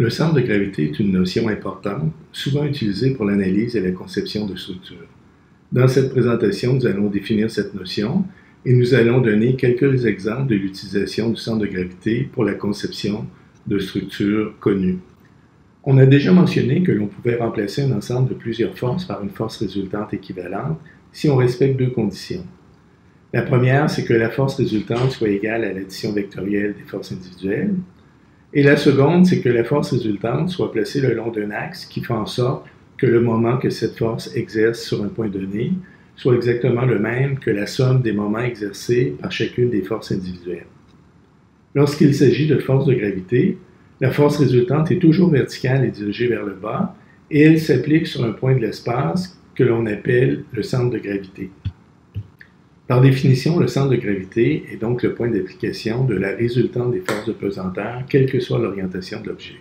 Le centre de gravité est une notion importante, souvent utilisée pour l'analyse et la conception de structures. Dans cette présentation, nous allons définir cette notion et nous allons donner quelques exemples de l'utilisation du centre de gravité pour la conception de structures connues. On a déjà mentionné que l'on pouvait remplacer un ensemble de plusieurs forces par une force résultante équivalente si on respecte deux conditions. La première, c'est que la force résultante soit égale à l'addition vectorielle des forces individuelles. Et la seconde, c'est que la force résultante soit placée le long d'un axe qui fait en sorte que le moment que cette force exerce sur un point donné soit exactement le même que la somme des moments exercés par chacune des forces individuelles. Lorsqu'il s'agit de force de gravité, la force résultante est toujours verticale et dirigée vers le bas, et elle s'applique sur un point de l'espace que l'on appelle le centre de gravité. Par définition, le centre de gravité est donc le point d'application de la résultante des forces de pesanteur, quelle que soit l'orientation de l'objet.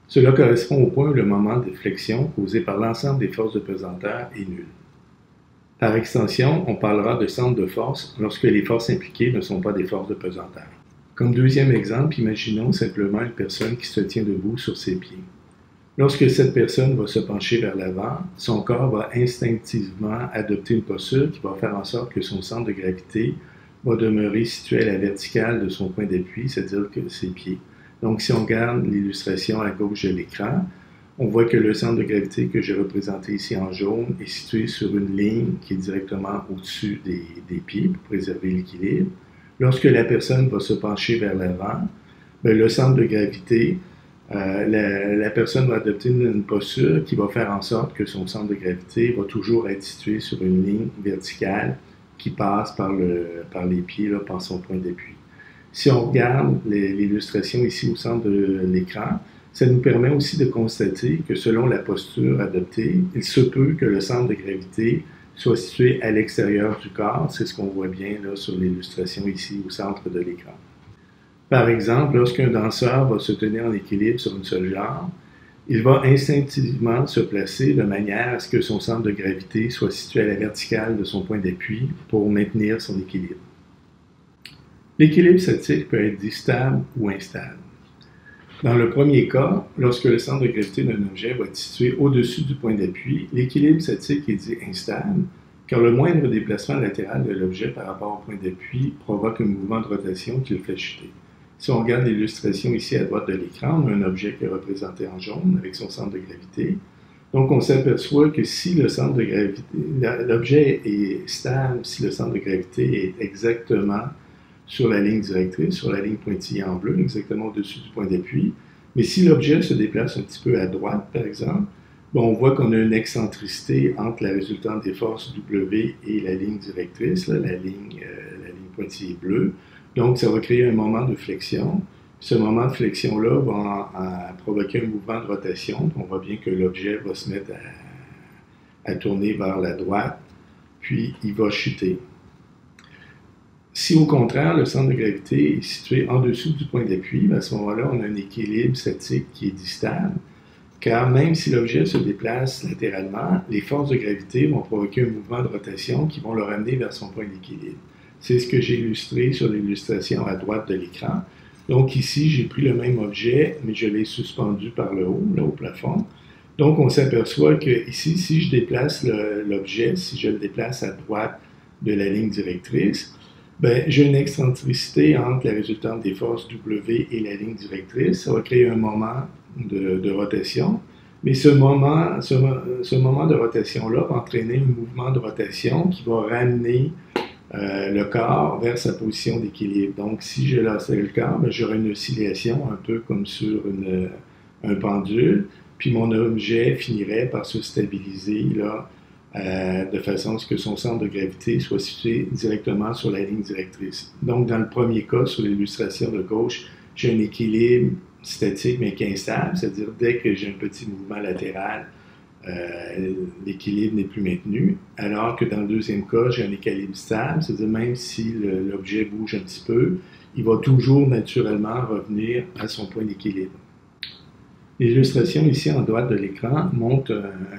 Cela correspond au point où le moment de flexion causé par l'ensemble des forces de pesanteur est nul. Par extension, on parlera de centre de force lorsque les forces impliquées ne sont pas des forces de pesanteur. Comme deuxième exemple, imaginons simplement une personne qui se tient debout sur ses pieds. Lorsque cette personne va se pencher vers l'avant, son corps va instinctivement adopter une posture qui va faire en sorte que son centre de gravité va demeurer situé à la verticale de son point d'appui, c'est-à-dire que ses pieds. Donc, si on regarde l'illustration à gauche de l'écran, on voit que le centre de gravité que j'ai représenté ici en jaune est situé sur une ligne qui est directement au-dessus des pieds pour préserver l'équilibre. Lorsque la personne va se pencher vers l'avant, le centre de gravité, la personne va adopter une posture qui va faire en sorte que son centre de gravité va toujours être situé sur une ligne verticale qui passe par les pieds, par son point d'appui. Si on regarde l'illustration ici au centre de l'écran, ça nous permet aussi de constater que selon la posture adoptée, il se peut que le centre de gravité soit situé à l'extérieur du corps. C'est ce qu'on voit bien là, sur l'illustration ici au centre de l'écran. Par exemple, lorsqu'un danseur va se tenir en équilibre sur une seule jambe, il va instinctivement se placer de manière à ce que son centre de gravité soit situé à la verticale de son point d'appui pour maintenir son équilibre. L'équilibre statique peut être dit stable ou instable. Dans le premier cas, lorsque le centre de gravité d'un objet va être situé au-dessus du point d'appui, l'équilibre statique est dit instable, car le moindre déplacement latéral de l'objet par rapport au point d'appui provoque un mouvement de rotation qui le fait chuter. Si on regarde l'illustration ici à droite de l'écran, on a un objet qui est représenté en jaune avec son centre de gravité. Donc on s'aperçoit que si le centre de gravité, l'objet est stable, si le centre de gravité est exactement sur la ligne directrice, sur la ligne pointillée en bleu, exactement au-dessus du point d'appui. Mais si l'objet se déplace un petit peu à droite, par exemple, on voit qu'on a une excentricité entre la résultante des forces W et la ligne directrice, là, la ligne pointillée bleue. Donc, ça va créer un moment de flexion. Ce moment de flexion-là va provoquer un mouvement de rotation. On voit bien que l'objet va se mettre à tourner vers la droite, puis il va chuter. Si au contraire, le centre de gravité est situé en dessous du point d'appui, à ce moment-là, on a un équilibre statique qui est stable, car même si l'objet se déplace latéralement, les forces de gravité vont provoquer un mouvement de rotation qui vont le ramener vers son point d'équilibre. C'est ce que j'ai illustré sur l'illustration à droite de l'écran. Donc ici, j'ai pris le même objet, mais je l'ai suspendu par le haut, là au plafond. Donc on s'aperçoit que ici, si je déplace l'objet, si je le déplace à droite de la ligne directrice, j'ai une excentricité entre la résultante des forces W et la ligne directrice. Ça va créer un moment de rotation. Mais ce moment de rotation-là va entraîner un mouvement de rotation qui va ramener le corps vers sa position d'équilibre. Donc, si je laissais le corps, j'aurai une oscillation un peu comme sur un pendule, puis mon objet finirait par se stabiliser là, de façon à ce que son centre de gravité soit situé directement sur la ligne directrice. Donc, dans le premier cas, sur l'illustration de gauche, j'ai un équilibre statique mais qui est instable, c'est-à-dire dès que j'ai un petit mouvement latéral, l'équilibre n'est plus maintenu, alors que dans le deuxième cas, j'ai un équilibre stable, c'est-à-dire même si l'objet bouge un petit peu, il va toujours naturellement revenir à son point d'équilibre. L'illustration ici en droite de l'écran montre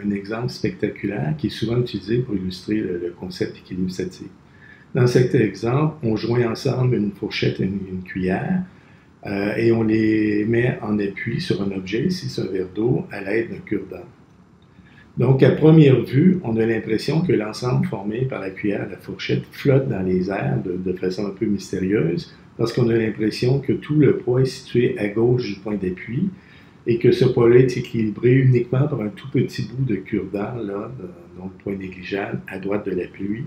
un exemple spectaculaire qui est souvent utilisé pour illustrer le concept d'équilibre statique. Dans cet exemple, on joint ensemble une fourchette et une cuillère, et on les met en appui sur un objet, ici c'est un verre d'eau, à l'aide d'un cure-dent. Donc, à première vue, on a l'impression que l'ensemble formé par la cuillère et la fourchette flotte dans les airs de façon un peu mystérieuse, parce qu'on a l'impression que tout le poids est situé à gauche du point d'appui et que ce poids-là est équilibré uniquement par un tout petit bout de cure-dent, là, donc point négligeable, à droite de l'appui.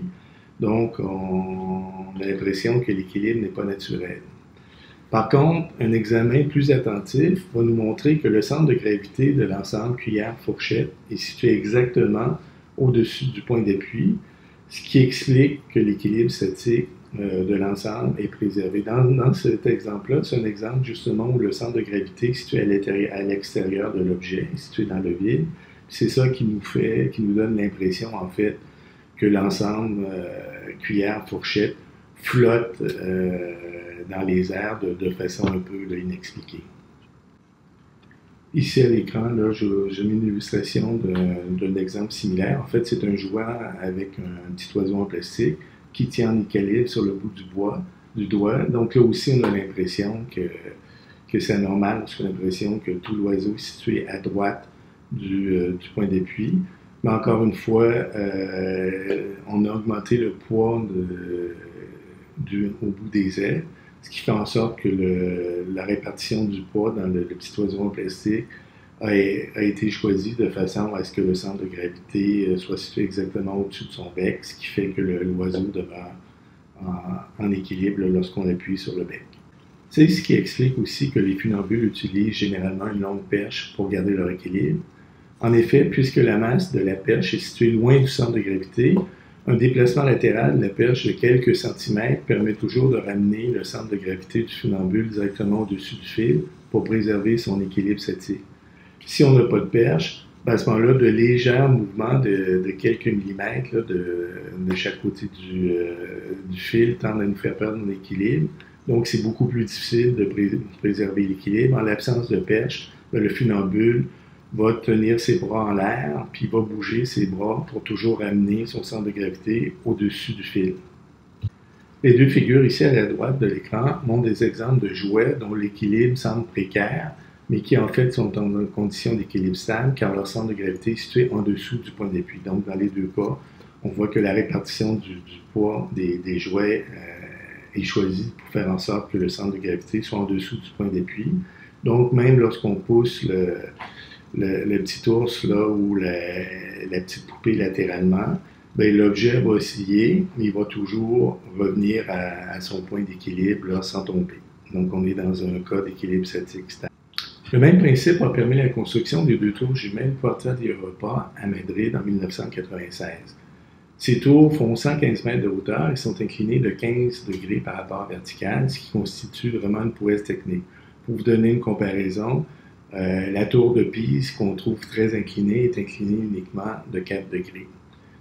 Donc, on a l'impression que l'équilibre n'est pas naturel. Par contre, un examen plus attentif va nous montrer que le centre de gravité de l'ensemble cuillère-fourchette est situé exactement au-dessus du point d'appui, ce qui explique que l'équilibre statique de l'ensemble est préservé. Dans cet exemple-là, c'est un exemple justement où le centre de gravité est situé à l'extérieur de l'objet, situé dans le vide. C'est ça qui nous donne l'impression en fait que l'ensemble cuillère-fourchette flotte dans les airs de façon un peu inexpliquée. Ici à l'écran, j'ai mis une illustration d'un exemple similaire. En fait, c'est un jouet avec un petit oiseau en plastique qui tient en équilibre sur le bout du doigt. Donc là aussi, on a l'impression que c'est anormal, on a l'impression que tout l'oiseau est situé à droite du point d'appui. Mais encore une fois, on a augmenté le poids au bout des ailes, ce qui fait en sorte que la répartition du poids dans le petit oiseau en plastique a été choisie de façon à ce que le centre de gravité soit situé exactement au-dessus de son bec, ce qui fait que l'oiseau demeure en équilibre lorsqu'on appuie sur le bec. C'est ce qui explique aussi que les funambules utilisent généralement une longue perche pour garder leur équilibre. En effet, puisque la masse de la perche est située loin du centre de gravité, un déplacement latéral de la perche de quelques centimètres permet toujours de ramener le centre de gravité du funambule directement au-dessus du fil pour préserver son équilibre statique. Si on n'a pas de perche, à ce moment-là, de légers mouvements de quelques millimètres là, de chaque côté du fil tendent à nous faire perdre notre équilibre. Donc, c'est beaucoup plus difficile de préserver l'équilibre. En l'absence de perche, le funambule va tenir ses bras en l'air, puis va bouger ses bras pour toujours ramener son centre de gravité au-dessus du fil. Les deux figures ici à la droite de l'écran montrent des exemples de jouets dont l'équilibre semble précaire, mais qui en fait sont en condition d'équilibre stable car leur centre de gravité est situé en dessous du point d'appui. Donc dans les deux cas, on voit que la répartition du poids des jouets est choisie pour faire en sorte que le centre de gravité soit en dessous du point d'appui. Donc même lorsqu'on pousse le petit ours là, ou la petite poupée latéralement, l'objet va osciller, mais il va toujours revenir à son point d'équilibre sans tomber. Donc on est dans un cas d'équilibre statique stable. Le même principe a permis la construction des deux tours jumelles Porta di Europa à Madrid en 1996. Ces tours font 115 mètres de hauteur et sont inclinées de 15 degrés par rapport vertical, ce qui constitue vraiment une prouesse technique. Pour vous donner une comparaison, la tour de Pise, qu'on trouve très inclinée, est inclinée uniquement de 4 degrés.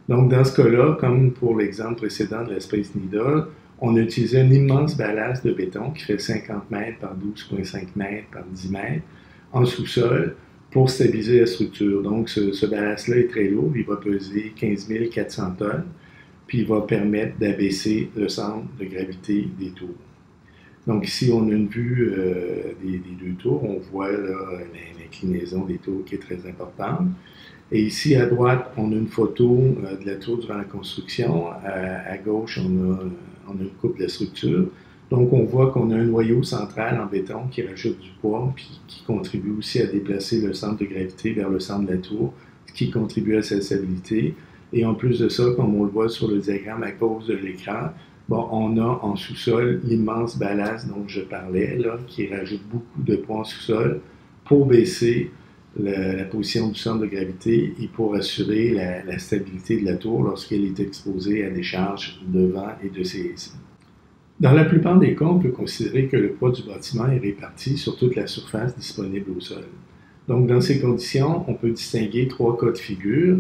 Donc, dans ce cas-là, comme pour l'exemple précédent de la Space Needle, on a utilisé un immense ballast de béton qui fait 50 mètres par 12,5 mètres par 10 mètres en sous-sol pour stabiliser la structure. Donc, ce ballast-là est très lourd, il va peser 15 400 tonnes, puis il va permettre d'abaisser le centre de gravité des tours. Donc ici, on a une vue des deux tours. On voit l'inclinaison des tours qui est très importante. Et ici, à droite, on a une photo de la tour durant la construction. À gauche, on a une coupe de la structure. Donc, on voit qu'on a un noyau central en béton qui rajoute du poids puis qui contribue aussi à déplacer le centre de gravité vers le centre de la tour, ce qui contribue à sa stabilité. Et en plus de ça, comme on le voit sur le diagramme à cause de l'écran, on a en sous-sol l'immense ballast dont je parlais, là, qui rajoute beaucoup de poids en sous-sol pour baisser la position du centre de gravité et pour assurer la stabilité de la tour lorsqu'elle est exposée à des charges de vent et de séisme. Dans la plupart des cas, on peut considérer que le poids du bâtiment est réparti sur toute la surface disponible au sol. Donc, dans ces conditions, on peut distinguer 3 cas de figure.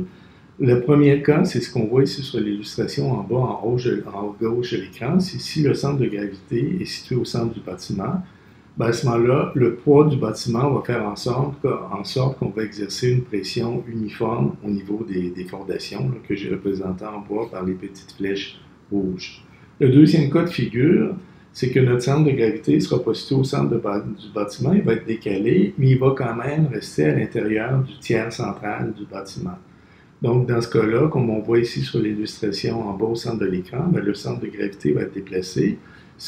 Le premier cas, c'est ce qu'on voit ici sur l'illustration en bas, en haut gauche de l'écran. C'est si le centre de gravité est situé au centre du bâtiment. À ce moment-là, le poids du bâtiment va faire en sorte qu'on va exercer une pression uniforme au niveau des fondations, là, que j'ai représenté en bas par les petites flèches rouges. Le deuxième cas de figure, c'est que notre centre de gravité ne sera pas situé au centre du bâtiment, il va être décalé, mais il va quand même rester à l'intérieur du tiers central du bâtiment. Donc, dans ce cas-là, comme on voit ici sur l'illustration en bas au centre de l'écran, le centre de gravité va être déplacé.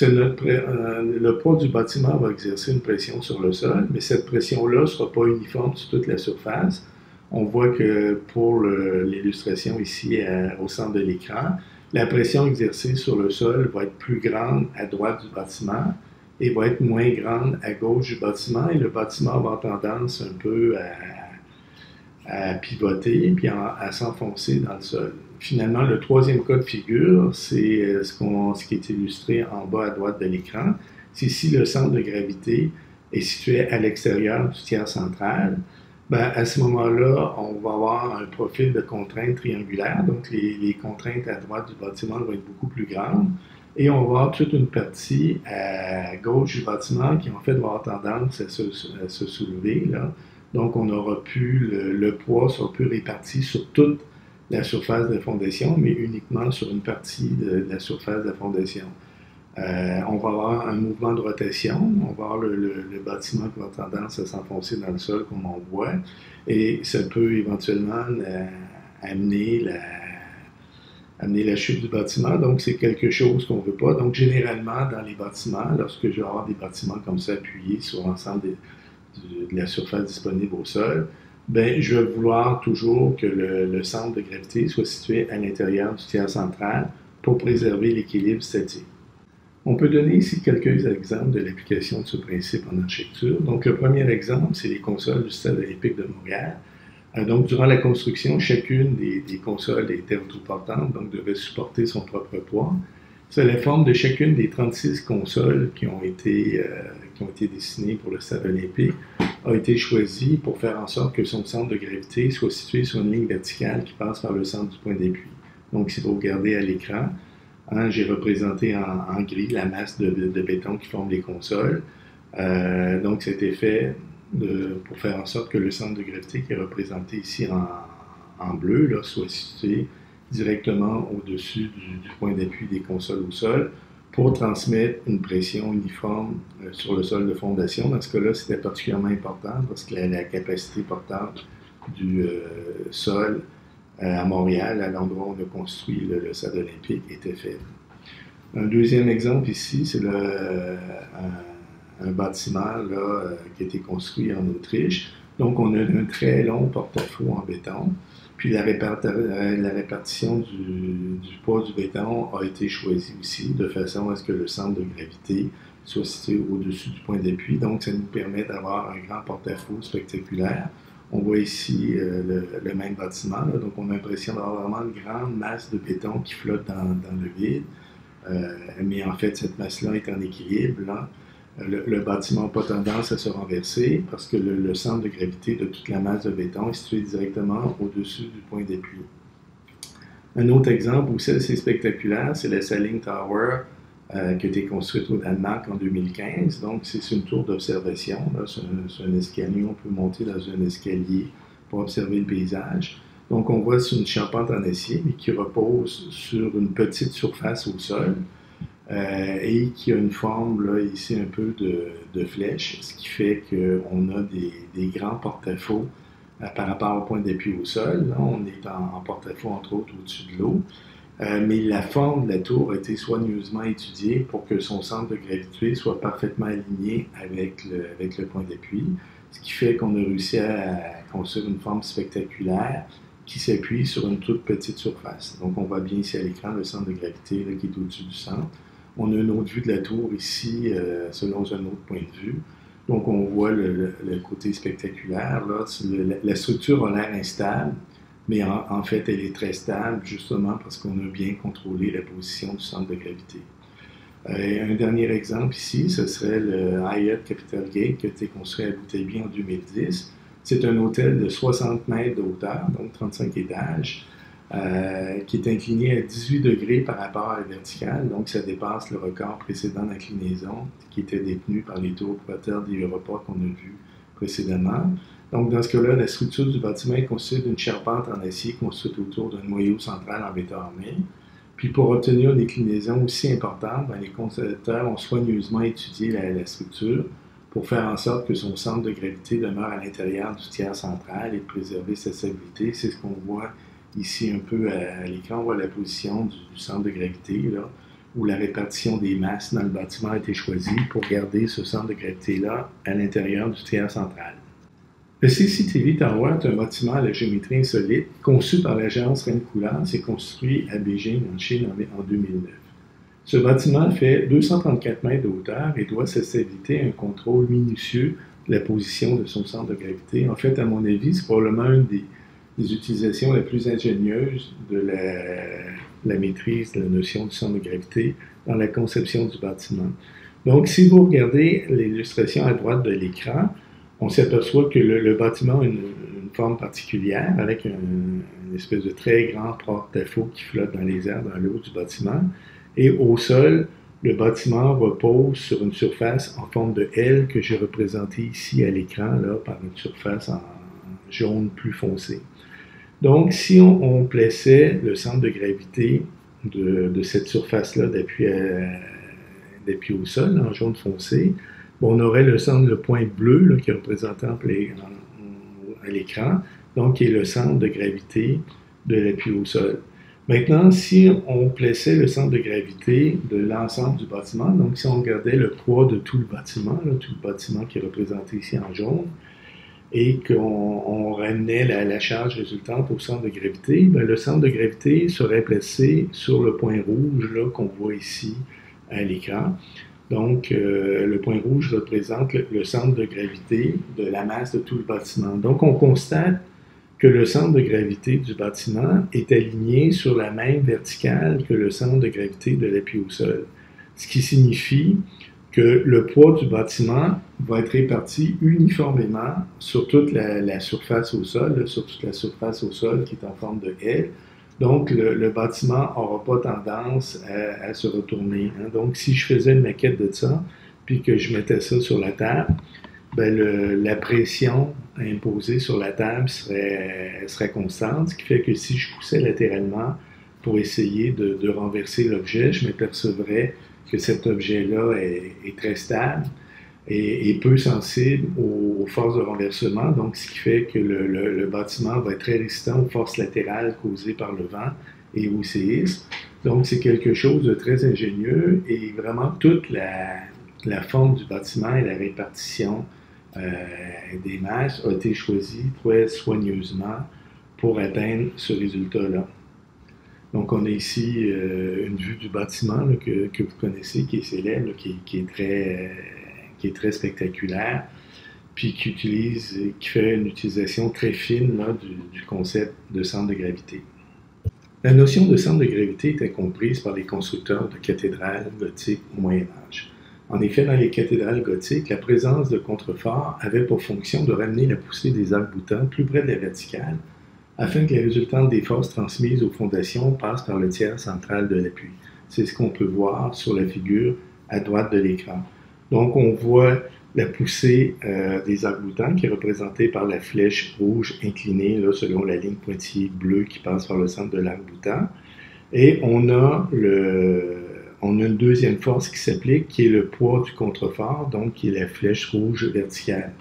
Le poids du bâtiment va exercer une pression sur le sol, mais cette pression-là ne sera pas uniforme sur toute la surface. On voit que pour l'illustration ici au centre de l'écran, la pression exercée sur le sol va être plus grande à droite du bâtiment et va être moins grande à gauche du bâtiment, et le bâtiment va avoir tendance un peu à pivoter puis à s'enfoncer dans le sol. Finalement, le troisième cas de figure, c'est ce qui est illustré en bas à droite de l'écran. C'est si le centre de gravité est situé à l'extérieur du tiers central, ben, à ce moment-là, on va avoir un profil de contrainte triangulaire, donc les contraintes à droite du bâtiment vont être beaucoup plus grandes, et on va avoir toute une partie à gauche du bâtiment qui en fait va avoir tendance à se soulever, là. Donc on aura pu, le poids sera plus réparti sur toute la surface de fondation, mais uniquement sur une partie de la surface de fondation. On va avoir un mouvement de rotation, on va avoir le bâtiment qui va avoir tendance à s'enfoncer dans le sol comme on voit, et ça peut éventuellement amener la chute du bâtiment, donc c'est quelque chose qu'on ne veut pas. Donc généralement dans les bâtiments, lorsque je vais avoir des bâtiments comme ça appuyés sur l'ensemble de la surface disponible au sol, ben, je vais vouloir toujours que le centre de gravité soit situé à l'intérieur du tiers central pour préserver l'équilibre statique. On peut donner ici quelques exemples de l'application de ce principe en architecture. Donc, le premier exemple, c'est les consoles du Stade olympique de Montréal. Donc, durant la construction, chacune des consoles était autoportante, donc devait supporter son propre poids. C'est la forme de chacune des 36 consoles qui ont été dessinées pour le Stade olympique a été choisie pour faire en sorte que son centre de gravité soit situé sur une ligne verticale qui passe par le centre du point d'appui. Donc, si vous regardez à l'écran, j'ai représenté en gris la masse de béton qui forme les consoles. Donc, c'était fait pour faire en sorte que le centre de gravité qui est représenté ici en bleu là, soit situé directement au-dessus du point d'appui des consoles au sol pour transmettre une pression uniforme sur le sol de fondation. Dans ce cas-là, c'était particulièrement important parce que la capacité portante du sol à Montréal, à l'endroit où on a construit le Stade olympique, était faible. Un deuxième exemple ici, c'est un bâtiment là, qui a été construit en Autriche. Donc, on a un très long porte-à-faux en béton. Puis la répartition du poids du béton a été choisie aussi de façon à ce que le centre de gravité soit situé au-dessus du point d'appui. Donc, ça nous permet d'avoir un grand porte-à-faux spectaculaire. On voit ici le même bâtiment. Là. Donc, on a l'impression d'avoir vraiment une grande masse de béton qui flotte dans le vide. Mais en fait, cette masse-là est en équilibre. Là. Le bâtiment n'a pas tendance à se renverser parce que le centre de gravité de toute la masse de béton est situé directement au-dessus du point d'appui. Un autre exemple aussi assez spectaculaire, c'est la Salling Tower qui a été construite au Danemark en 2015. Donc, c'est une tour d'observation. C'est un escalier, on peut monter dans un escalier pour observer le paysage. Donc, on voit c'est une charpente en acier, mais qui repose sur une petite surface au sol. Et qui a une forme là, ici un peu de flèche, ce qui fait qu'on a des grands porte-à-faux par rapport au point d'appui au sol. Là, on est en porte-à-faux entre autres au-dessus de l'eau, mais la forme de la tour a été soigneusement étudiée pour que son centre de gravité soit parfaitement aligné avec le point d'appui, ce qui fait qu'on a réussi à construire une forme spectaculaire qui s'appuie sur une toute petite surface. Donc on voit bien ici à l'écran le centre de gravité là, qui est au-dessus du centre. On a une autre vue de la tour ici, selon un autre point de vue. Donc, on voit le côté spectaculaire. Là. La structure a l'air instable, mais en fait, elle est très stable, justement parce qu'on a bien contrôlé la position du centre de gravité. Un dernier exemple ici, ce serait le Hyatt Capital Gate qui a été construit à Abou-Tabi en 2010. C'est un hôtel de 60 mètres de hauteur, donc 35 étages, qui est incliné à 18 degrés par rapport à la verticale, donc ça dépasse le record précédent d'inclinaison qui était détenu par les tours propriétaires des Europa qu'on a vu précédemment. Donc dans ce cas-là, la structure du bâtiment est constituée d'une charpente en acier construite autour d'un noyau central en béton armé. Puis pour obtenir une déclinaison aussi importante, les concepteurs ont soigneusement étudié la structure pour faire en sorte que son centre de gravité demeure à l'intérieur du tiers central et de préserver sa stabilité. C'est ce qu'on voit ici un peu à l'écran. On voit la position du centre de gravité, là, où la répartition des masses dans le bâtiment a été choisie pour garder ce centre de gravité-là à l'intérieur du tiers central. Le CCTV Tower est un bâtiment à la géométrie insolite conçu par l'agence Rennes-Coulard. C'est construit à Beijing, en Chine, en 2009. Ce bâtiment fait 234 mètres de hauteur et doit sa stabilité à un contrôle minutieux de la position de son centre de gravité. En fait, à mon avis, c'est probablement une des utilisations les plus ingénieuses de la maîtrise de la notion du centre de gravité dans la conception du bâtiment. Donc, si vous regardez l'illustration à droite de l'écran, on s'aperçoit que le bâtiment a une forme particulière avec une espèce de très grand porte-à-faux qui flotte dans les airs dans le haut du bâtiment. Et au sol, le bâtiment repose sur une surface en forme de L que j'ai représentée ici à l'écran par une surface en jaune plus foncé. Donc, si on plaçait le centre de gravité de cette surface-là d'appui au sol en jaune foncé, on aurait le point bleu là, qui est représenté à l'écran, donc qui est le centre de gravité de l'appui au sol. Maintenant, si on plaçait le centre de gravité de l'ensemble du bâtiment, donc si on regardait le poids de tout le bâtiment qui est représenté ici en jaune, et qu'on ramenait la charge résultante au centre de gravité, le centre de gravité serait placé sur le point rouge qu'on voit ici à l'écran. Donc, le point rouge représente le centre de gravité de la masse de tout le bâtiment. Donc, on constate que le centre de gravité du bâtiment est aligné sur la même verticale que le centre de gravité de l'appui au sol. Ce qui signifie que le poids du bâtiment va être réparti uniformément sur toute la surface au sol, sur toute la surface au sol qui est en forme de L. Donc, le bâtiment n'aura pas tendance à se retourner. Donc, si je faisais une maquette de ça, puis que je mettais ça sur la table, la pression imposée sur la table serait constante, ce qui fait que si je poussais latéralement pour essayer de renverser l'objet, je m'apercevrais que cet objet-là est très stable et peu sensible aux forces de renversement, donc ce qui fait que le bâtiment va être très résistant aux forces latérales causées par le vent et au séisme. Donc c'est quelque chose de très ingénieux et vraiment toute la forme du bâtiment et la répartition des masses a été choisie très soigneusement pour atteindre ce résultat-là. Donc, on a ici une vue du bâtiment là, que vous connaissez, qui est célèbre, là, qui est très spectaculaire, puis qui fait une utilisation très fine là, du concept de centre de gravité. La notion de centre de gravité était comprise par les constructeurs de cathédrales gothiques au Moyen Âge. En effet, dans les cathédrales gothiques, la présence de contreforts avait pour fonction de ramener la poussée des arcs-boutants plus près de la verticale, afin que les résultantes des forces transmises aux fondations passent par le tiers central de l'appui. C'est ce qu'on peut voir sur la figure à droite de l'écran. Donc, on voit la poussée des arcs-boutants qui est représentée par la flèche rouge inclinée là, selon la ligne pointillée bleue qui passe par le centre de l'arc-boutant. Et on a une deuxième force qui s'applique, qui est le poids du contrefort, donc qui est la flèche rouge verticale,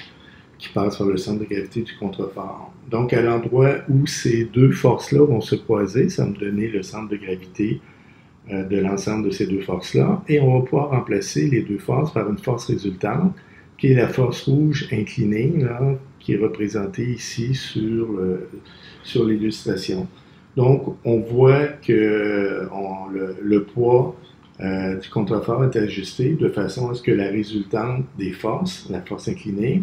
qui passe par le centre de gravité du contrefort. Donc, à l'endroit où ces deux forces-là vont se croiser, ça va me donner le centre de gravité de l'ensemble de ces deux forces-là, et on va pouvoir remplacer les deux forces par une force résultante, qui est la force rouge inclinée, là, qui est représentée ici sur l'illustration. Donc, on voit que le poids du contrefort est ajusté de façon à ce que la résultante des forces, la force inclinée,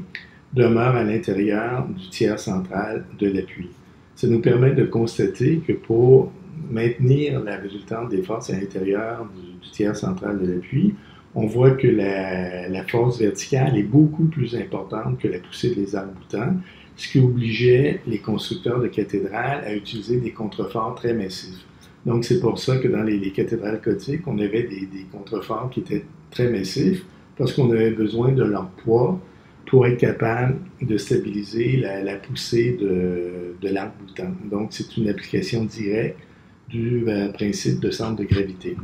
demeure à l'intérieur du tiers central de l'appui. Ça nous permet de constater que pour maintenir la résultante des forces à l'intérieur du tiers central de l'appui, on voit que la force verticale est beaucoup plus importante que la poussée des arcs-boutants, ce qui obligeait les constructeurs de cathédrales à utiliser des contreforts très massifs. Donc c'est pour ça que dans les cathédrales gothiques, on avait des contreforts qui étaient très massifs, parce qu'on avait besoin de leur poids pour être capable de stabiliser la poussée de l'arc-boutant. Donc, c'est une application directe du principe de centre de gravité.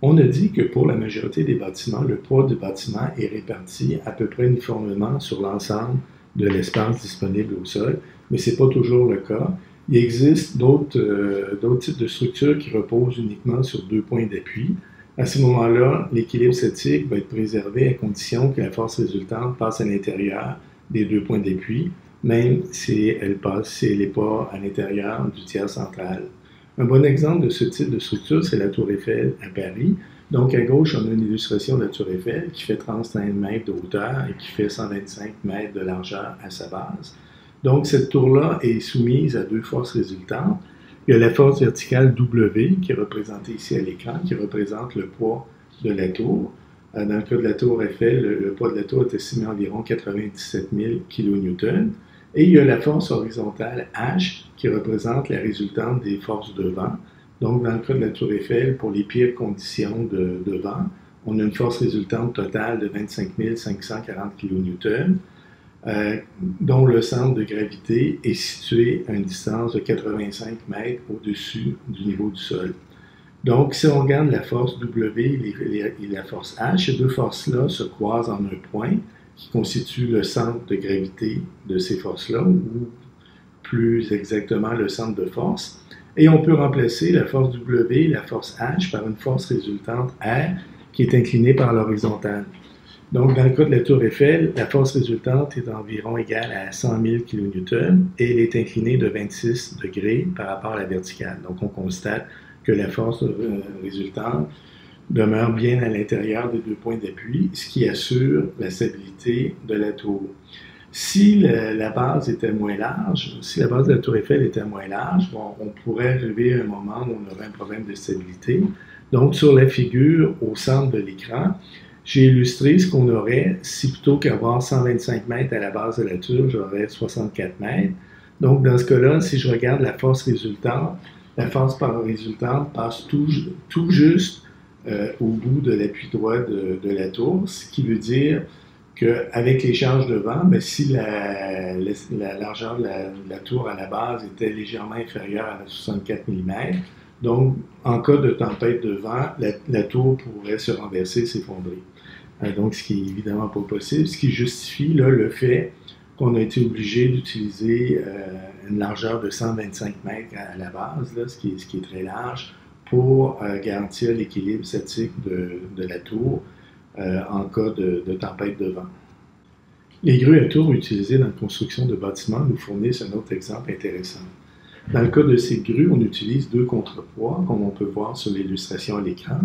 On a dit que pour la majorité des bâtiments, le poids du bâtiment est réparti à peu près uniformément sur l'ensemble de l'espace disponible au sol, mais ce n'est pas toujours le cas. Il existe d'autres types de structures qui reposent uniquement sur 2 points d'appui. À ce moment-là, l'équilibre statique va être préservé à condition que la force résultante passe à l'intérieur des 2 points d'appui, même si elle n'est pas à l'intérieur du tiers central. Un bon exemple de ce type de structure, c'est la Tour Eiffel à Paris. Donc, à gauche, on a une illustration de la Tour Eiffel qui fait 35 mètres de hauteur et qui fait 125 mètres de largeur à sa base. Donc, cette tour-là est soumise à 2 forces résultantes. Il y a la force verticale W, qui est représentée ici à l'écran, qui représente le poids de la tour. Dans le cas de la Tour Eiffel, le poids de la tour est estimé à environ 97 000 kN. Et il y a la force horizontale H, qui représente la résultante des forces de vent. Donc, dans le cas de la Tour Eiffel, pour les pires conditions de vent, on a une force résultante totale de 25 540 kN, dont le centre de gravité est situé à une distance de 85 mètres au-dessus du niveau du sol. Donc, si on regarde la force W et la force H, ces 2 forces-là se croisent en un point qui constitue le centre de gravité de ces forces-là, ou plus exactement le centre de force. Et on peut remplacer la force W et la force H par une force résultante R qui est inclinée par l'horizontale. Donc, dans le cas de la Tour Eiffel, la force résultante est environ égale à 100 000 kN et elle est inclinée de 26 degrés par rapport à la verticale. Donc, on constate que la force résultante demeure bien à l'intérieur des 2 points d'appui, ce qui assure la stabilité de la tour. Si la base était moins large, si la base de la Tour Eiffel était moins large, bon, on pourrait arriver à un moment où on aurait un problème de stabilité. Donc, sur la figure au centre de l'écran, j'ai illustré ce qu'on aurait si plutôt qu'avoir 125 mètres à la base de la tour, j'aurais 64 mètres. Donc, dans ce cas-là, si je regarde la force résultante, la force par résultante passe tout juste au bout de l'appui droit de la tour, ce qui veut dire qu'avec les charges de vent, mais si la largeur de la tour à la base était légèrement inférieure à 64 mm, donc en cas de tempête de vent, la tour pourrait se renverser, s'effondrer. Donc ce qui est évidemment pas possible, ce qui justifie là, le fait qu'on a été obligé d'utiliser une largeur de 125 mètres à la base, là, ce qui est très large, pour garantir l'équilibre statique de la tour en cas de tempête de vent. Les grues à tour utilisées dans la construction de bâtiments nous fournissent un autre exemple intéressant. Dans le cas de ces grues, on utilise 2 contrepoids, comme on peut voir sur l'illustration à l'écran.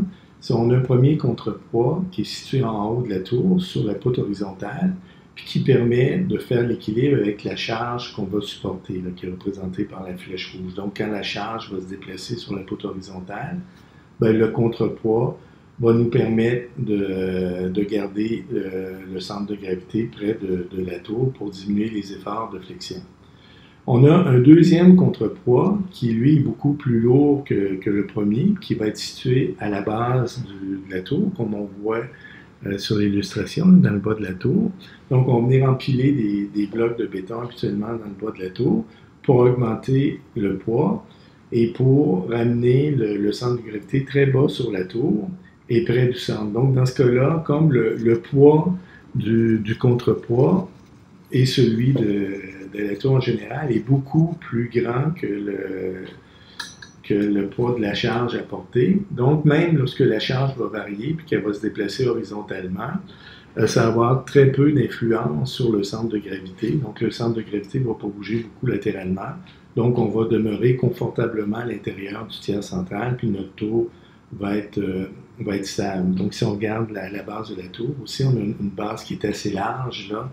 On a un premier contrepoids qui est situé en haut de la tour sur la poutre horizontale, puis qui permet de faire l'équilibre avec la charge qu'on va supporter, là, qui est représentée par la flèche rouge. Donc, quand la charge va se déplacer sur la poutre horizontale, bien, le contrepoids va nous permettre de garder le centre de gravité près de la tour pour diminuer les efforts de flexion. On a un deuxième contrepoids qui, lui, est beaucoup plus lourd que le premier, qui va être situé à la base de la tour, comme on voit sur l'illustration, dans le bas de la tour. Donc, on va venir empiler des blocs de béton habituellement dans le bas de la tour pour augmenter le poids et pour ramener le centre de gravité très bas sur la tour et près du centre. Donc, dans ce cas-là, comme le poids du contrepoids et celui de la tour en général est beaucoup plus grand que le poids de la charge à porter. Donc, même lorsque la charge va varier puis qu'elle va se déplacer horizontalement, ça va avoir très peu d'influence sur le centre de gravité. Donc, le centre de gravité ne va pas bouger beaucoup latéralement. Donc, on va demeurer confortablement à l'intérieur du tiers central, puis notre tour va être stable. Donc, si on regarde la base de la tour, aussi, on a une base qui est assez large, là,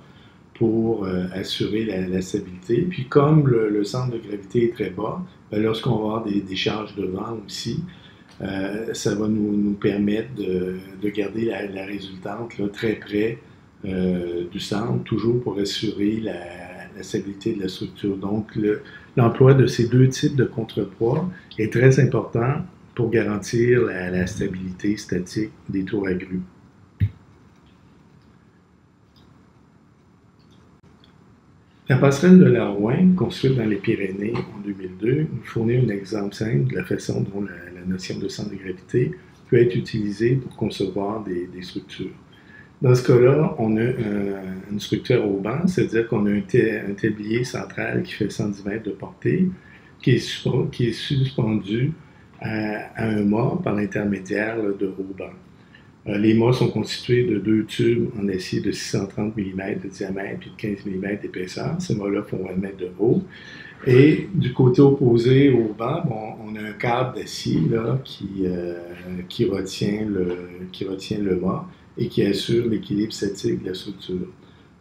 pour assurer la stabilité. Puis comme le centre de gravité est très bas, lorsqu'on va avoir des charges de vent aussi, ça va nous permettre de garder la résultante là, très près du centre, toujours pour assurer la stabilité de la structure. Donc l'emploi de ces 2 types de contrepoids est très important pour garantir la stabilité statique des tours à grue. La passerelle de Larouin, construite dans les Pyrénées en 2002, nous fournit un exemple simple de la façon dont la notion de centre de gravité peut être utilisée pour concevoir des structures. Dans ce cas-là, on a une structure au banc, c'est-à-dire qu'on a un tablier central qui fait 110 mètres de portée, qui est suspendu à un mât par l'intermédiaire de haubans. Les mâts sont constitués de 2 tubes en acier de 630 mm de diamètre et de 15 mm d'épaisseur. Ces mâts-là font 1 mètre de haut. Et du côté opposé au banc, on a un câble d'acier qui retient le mât et qui assure l'équilibre statique de la structure.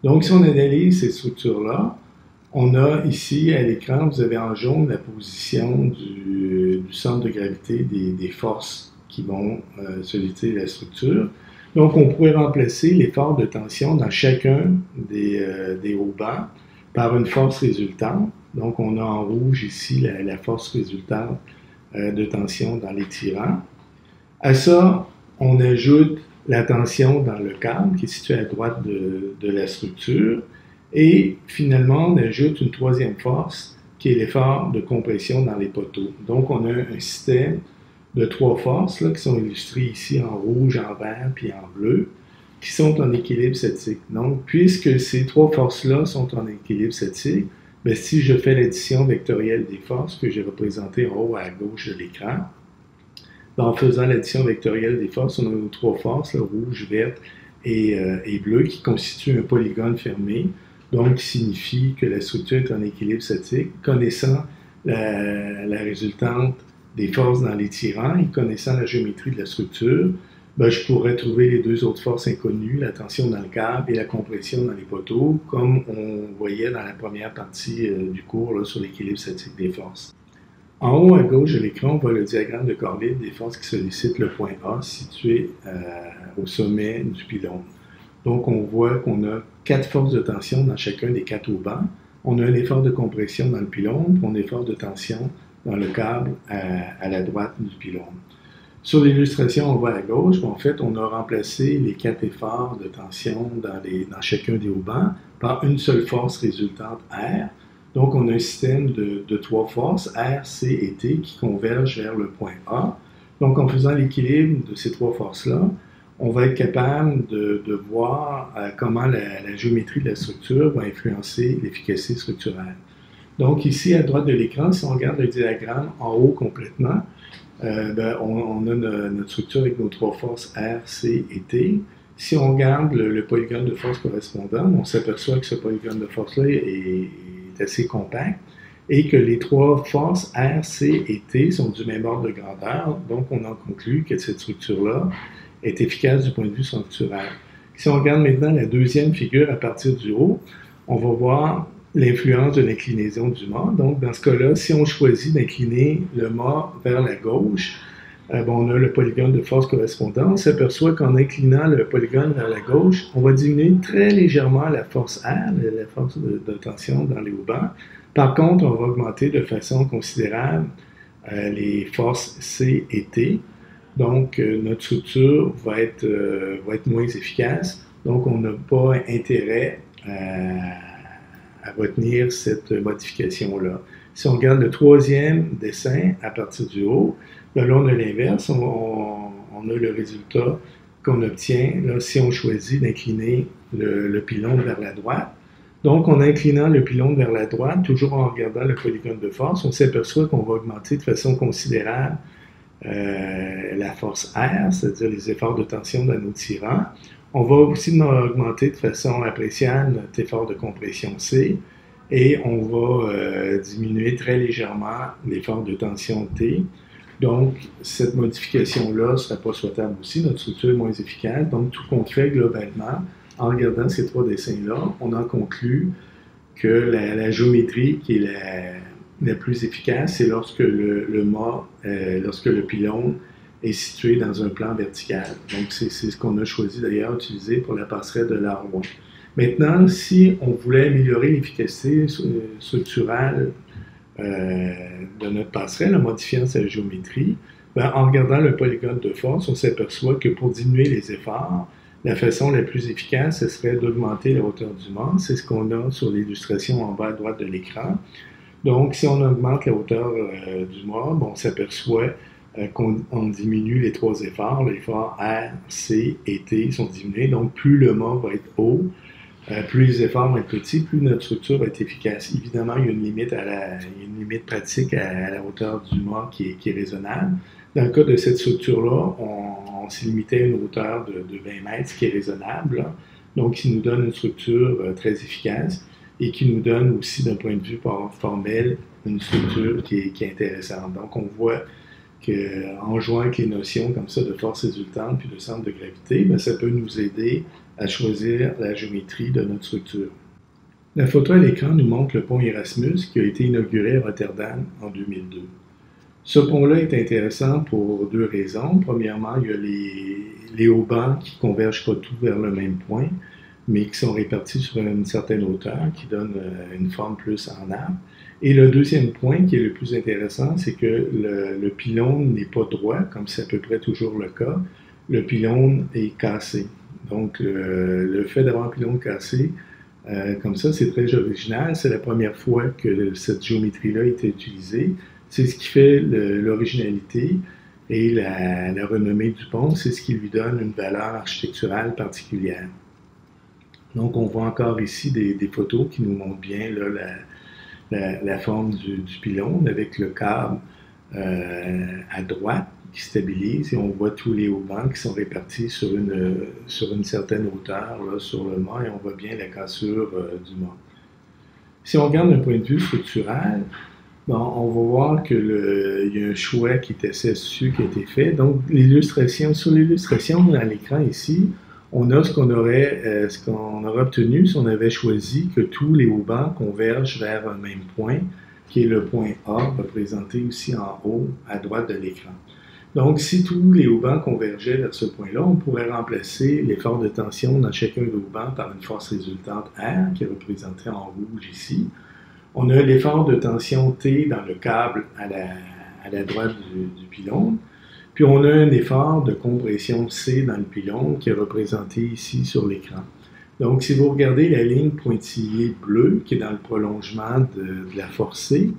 Donc, si on analyse ces structures-là, on a ici à l'écran, vous avez en jaune la position du centre de gravité des forces qui vont solliciter la structure. Donc, on pourrait remplacer l'effort de tension dans chacun des haubans par une force résultante. Donc, on a en rouge ici la force résultante de tension dans les tirants. À ça, on ajoute la tension dans le câble qui est situé à droite de la structure. Et finalement, on ajoute une troisième force qui est l'effort de compression dans les poteaux. Donc, on a un système de 3 forces là, qui sont illustrées ici en rouge, en vert puis en bleu, qui sont en équilibre statique. Donc, puisque ces 3 forces-là sont en équilibre statique, bien, si je fais l'addition vectorielle des forces que j'ai représentées en haut à gauche de l'écran, en faisant l'addition vectorielle des forces, on a nos 3 forces, là, rouge, verte et bleu, qui constituent un polygone fermé, donc qui signifie que la structure est en équilibre statique. Connaissant la résultante des forces dans les tirants et connaissant la géométrie de la structure, ben, je pourrais trouver les 2 autres forces inconnues, la tension dans le câble et la compression dans les poteaux, comme on voyait dans la première partie du cours là, sur l'équilibre statique des forces. En haut à gauche de l'écran, on voit le diagramme de Corlid des forces qui sollicitent le point A situé au sommet du pylône. Donc, on voit qu'on a 4 forces de tension dans chacun des 4 haubans. On a un effort de compression dans le pylône, puis un effort de tension dans le câble à la droite du pylône. Sur l'illustration, on voit à gauche, en fait, on a remplacé les 4 efforts de tension dans chacun des haubans par une seule force résultante R. Donc, on a un système de 3 forces, R, C et T, qui convergent vers le point A. Donc, en faisant l'équilibre de ces 3 forces-là, on va être capable de voir comment la géométrie de la structure va influencer l'efficacité structurelle. Donc, ici, à droite de l'écran, si on regarde le diagramme en haut complètement, ben, on a notre structure avec nos 3 forces R, C et T. Si on regarde le polygone de force correspondant, on s'aperçoit que ce polygone de force-là est assez compact et que les 3 forces R, C et T sont du même ordre de grandeur. Donc, on en conclut que cette structure-là est efficace du point de vue structurel. Si on regarde maintenant la deuxième figure à partir du haut, on va voir l'influence de l'inclinaison du mât. Donc, dans ce cas-là, si on choisit d'incliner le mât vers la gauche, on a le polygone de force correspondant. On s'aperçoit qu'en inclinant le polygone vers la gauche, on va diminuer très légèrement la force R, la force de tension dans les haubans. Par contre, on va augmenter de façon considérable les forces C et T. Donc, notre structure va être moins efficace. Donc, on n'a pas intérêt à retenir cette modification-là. Si on regarde le troisième dessin à partir du haut, là on a l'inverse, on a le résultat qu'on obtient là, si on choisit d'incliner le pylône vers la droite. Donc, en inclinant le pylône vers la droite, toujours en regardant le polygone de force, on s'aperçoit qu'on va augmenter de façon considérable la force R, c'est-à-dire les efforts de tension dans nos tirants. On va aussi augmenter de façon appréciable notre effort de compression C et on va diminuer très légèrement l'effort de tension T. Donc, cette modification-là ne sera pas souhaitable aussi. Notre structure est moins efficace. Donc, tout compte fait globalement, en regardant ces 3 dessins-là, on en conclut que la géométrie qui est la plus efficace, c'est lorsque lorsque le pylône est situé dans un plan vertical. Donc, c'est ce qu'on a choisi d'ailleurs d'utiliser pour la passerelle de Larouin. Maintenant, si on voulait améliorer l'efficacité structurelle de notre passerelle en modifiant sa géométrie, ben, en regardant le polygone de force, on s'aperçoit que pour diminuer les efforts, La façon la plus efficace, ce serait d'augmenter la hauteur du mât. C'est ce qu'on a sur l'illustration en bas à droite de l'écran. Donc, si on augmente la hauteur du mât, on s'aperçoit qu'on diminue les trois efforts. L'effort R, C et T sont diminués. Donc, plus le mât va être haut, plus les efforts vont être petits, plus notre structure va être efficace. Évidemment, il y a une limite pratique à la hauteur du mât qui est raisonnable. Dans le cas de cette structure-là, on s'est limité à une hauteur de 20 mètres, ce qui est raisonnable, là. Donc, qui nous donne une structure très efficace et qui nous donne aussi, d'un point de vue formel, une structure qui est intéressante. Donc, on voit qu'en jouant avec les notions comme ça de force résultante puis de centre de gravité, ça peut nous aider à choisir la géométrie de notre structure. La photo à l'écran nous montre le pont Erasmus qui a été inauguré à Rotterdam en 2002. Ce pont-là est intéressant pour deux raisons. Premièrement, il y a les haubans qui convergent pas tous vers le même point, mais qui sont répartis sur une certaine hauteur, qui donne une forme plus en arc. Et le deuxième point qui est le plus intéressant, c'est que le pylône n'est pas droit, comme c'est à peu près toujours le cas. Le pylône est cassé. Donc, le fait d'avoir un pylône cassé, comme ça, c'est très original. C'est la première fois que cette géométrie-là a été utilisée. C'est ce qui fait l'originalité et la renommée du pont. C'est ce qui lui donne une valeur architecturale particulière. Donc, on voit encore ici des photos qui nous montrent bien là, la forme du pylône avec le câble à droite qui stabilise et on voit tous les haubans qui sont répartis sur une certaine hauteur là, sur le mât et on voit bien la cassure du mât. Si on regarde d'un point de vue structural, on va voir qu'il y a un choix qui est assez astucieux qui a été fait. Donc, sur l'illustration à l'écran ici, on a ce qu'on aurait obtenu si on avait choisi que tous les haubans convergent vers un même point, qui est le point A, représenté aussi en haut à droite de l'écran. Donc, si tous les haubans convergeaient vers ce point-là, on pourrait remplacer l'effort de tension dans chacun des haubans par une force résultante R, qui est représentée en rouge ici. On a l'effort de tension T dans le câble à la droite du pylône. Puis on a un effort de compression C dans le pylône qui est représenté ici sur l'écran. Donc, si vous regardez la ligne pointillée bleue qui est dans le prolongement de la force C,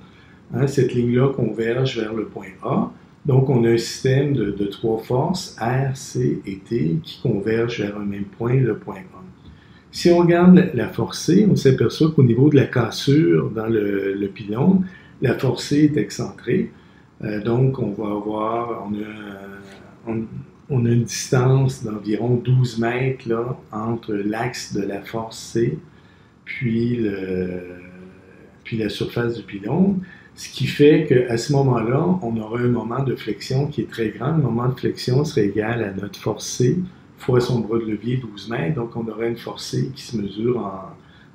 cette ligne-là converge vers le point A. Donc, on a un système de trois forces, R, C et T, qui convergent vers un même point, le point A. Si on regarde la force C, on s'aperçoit qu'au niveau de la cassure dans le pylône, la force C est excentrée. Donc, on va avoir, on a une distance d'environ 12 mètres là, entre l'axe de la force C puis la surface du pylône, ce qui fait qu'à ce moment-là, on aura un moment de flexion qui est très grand. Le moment de flexion serait égal à notre force C fois son bras de levier, 12 mètres. Donc, on aurait une force C qui se mesure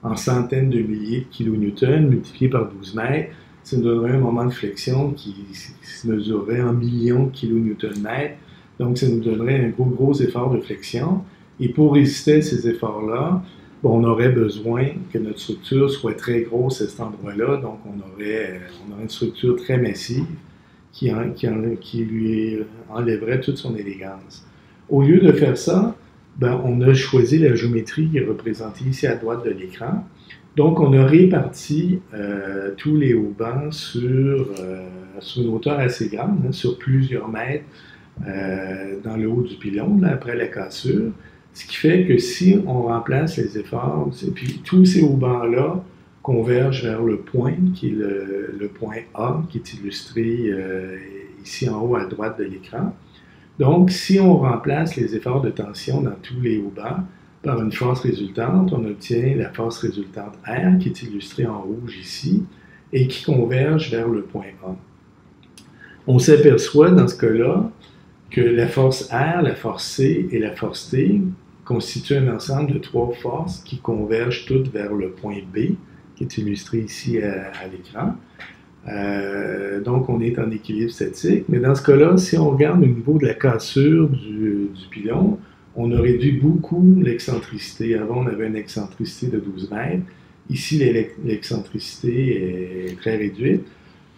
en centaines de milliers de kilonewtons multiplié par 12 mètres. Ça nous donnerait un moment de flexion qui se mesurerait en millions de kilonewton-mètres. Donc, ça nous donnerait un gros effort de flexion. Et pour résister à ces efforts-là, on aurait besoin que notre structure soit très grosse à cet endroit-là. Donc, on aurait une structure très massive qui lui enlèverait toute son élégance. Au lieu de faire ça, on a choisi la géométrie qui est représentée ici à droite de l'écran. Donc, on a réparti tous les haubans sur une hauteur assez grande, sur plusieurs mètres dans le haut du pylône, là, après la cassure. Ce qui fait que si on remplace les efforts, puis tous ces haubans-là convergent vers le point, qui est le point A, qui est illustré ici en haut à droite de l'écran. Donc, si on remplace les efforts de tension dans tous les haubans par une force résultante, on obtient la force résultante R, qui est illustrée en rouge ici, et qui converge vers le point A. On s'aperçoit dans ce cas-là que la force R, la force C et la force T constituent un ensemble de trois forces qui convergent toutes vers le point B, qui est illustré ici à l'écran. Donc, on est en équilibre statique. Mais dans ce cas-là, si on regarde au niveau de la cassure du pylône, on a réduit beaucoup l'excentricité. Avant, on avait une excentricité de 12 mètres. Ici, l'excentricité est très réduite.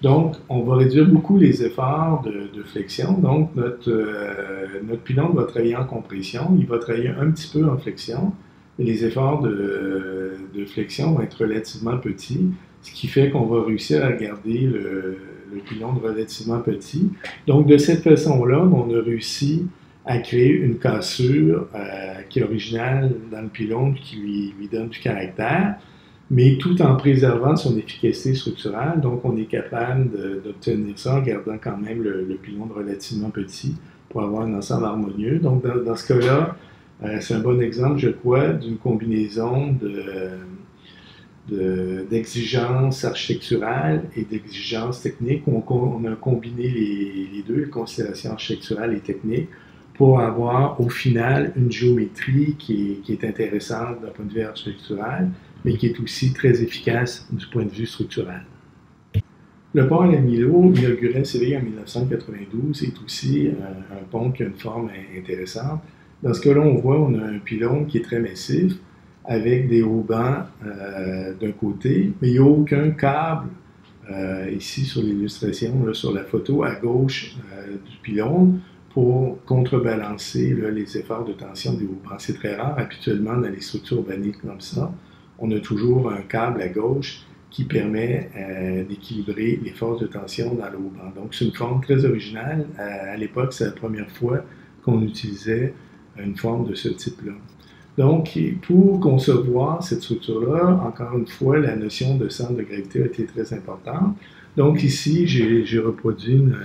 Donc, on va réduire beaucoup les efforts de flexion. Donc, notre pylône va travailler en compression, il va travailler un petit peu en flexion, et les efforts de flexion vont être relativement petits, ce qui fait qu'on va réussir à garder le pylône relativement petit. Donc, de cette façon-là, on a réussi à créer une cassure qui est originale dans le pylône, qui lui donne du caractère, mais tout en préservant son efficacité structurale. Donc, on est capable d'obtenir ça en gardant quand même le pylône relativement petit pour avoir un ensemble harmonieux. Donc, dans ce cas-là, c'est un bon exemple, je crois, d'une combinaison d'exigences architecturales et d'exigences techniques où on a combiné les deux, les considérations architecturales et techniques, pour avoir au final une géométrie qui est intéressante d'un point de vue architectural, mais qui est aussi très efficace du point de vue structural. Le pont à la Milo, inauguré à Séville en 1992, est aussi un pont qui a une forme intéressante. Dans ce cas-là, on a un pylône qui est très massif, avec des haubans d'un côté, mais il n'y a aucun câble ici sur l'illustration, sur la photo à gauche du pylône, pour contrebalancer les efforts de tension des haubans. C'est très rare, habituellement, dans les structures urbaniques comme ça. On a toujours un câble à gauche qui permet d'équilibrer les forces de tension dans le hauban. Donc, c'est une forme très originale. À l'époque, c'est la première fois qu'on utilisait une forme de ce type-là. Donc, pour concevoir cette structure-là, encore une fois, la notion de centre de gravité a été très importante. Donc, ici, j'ai reproduit une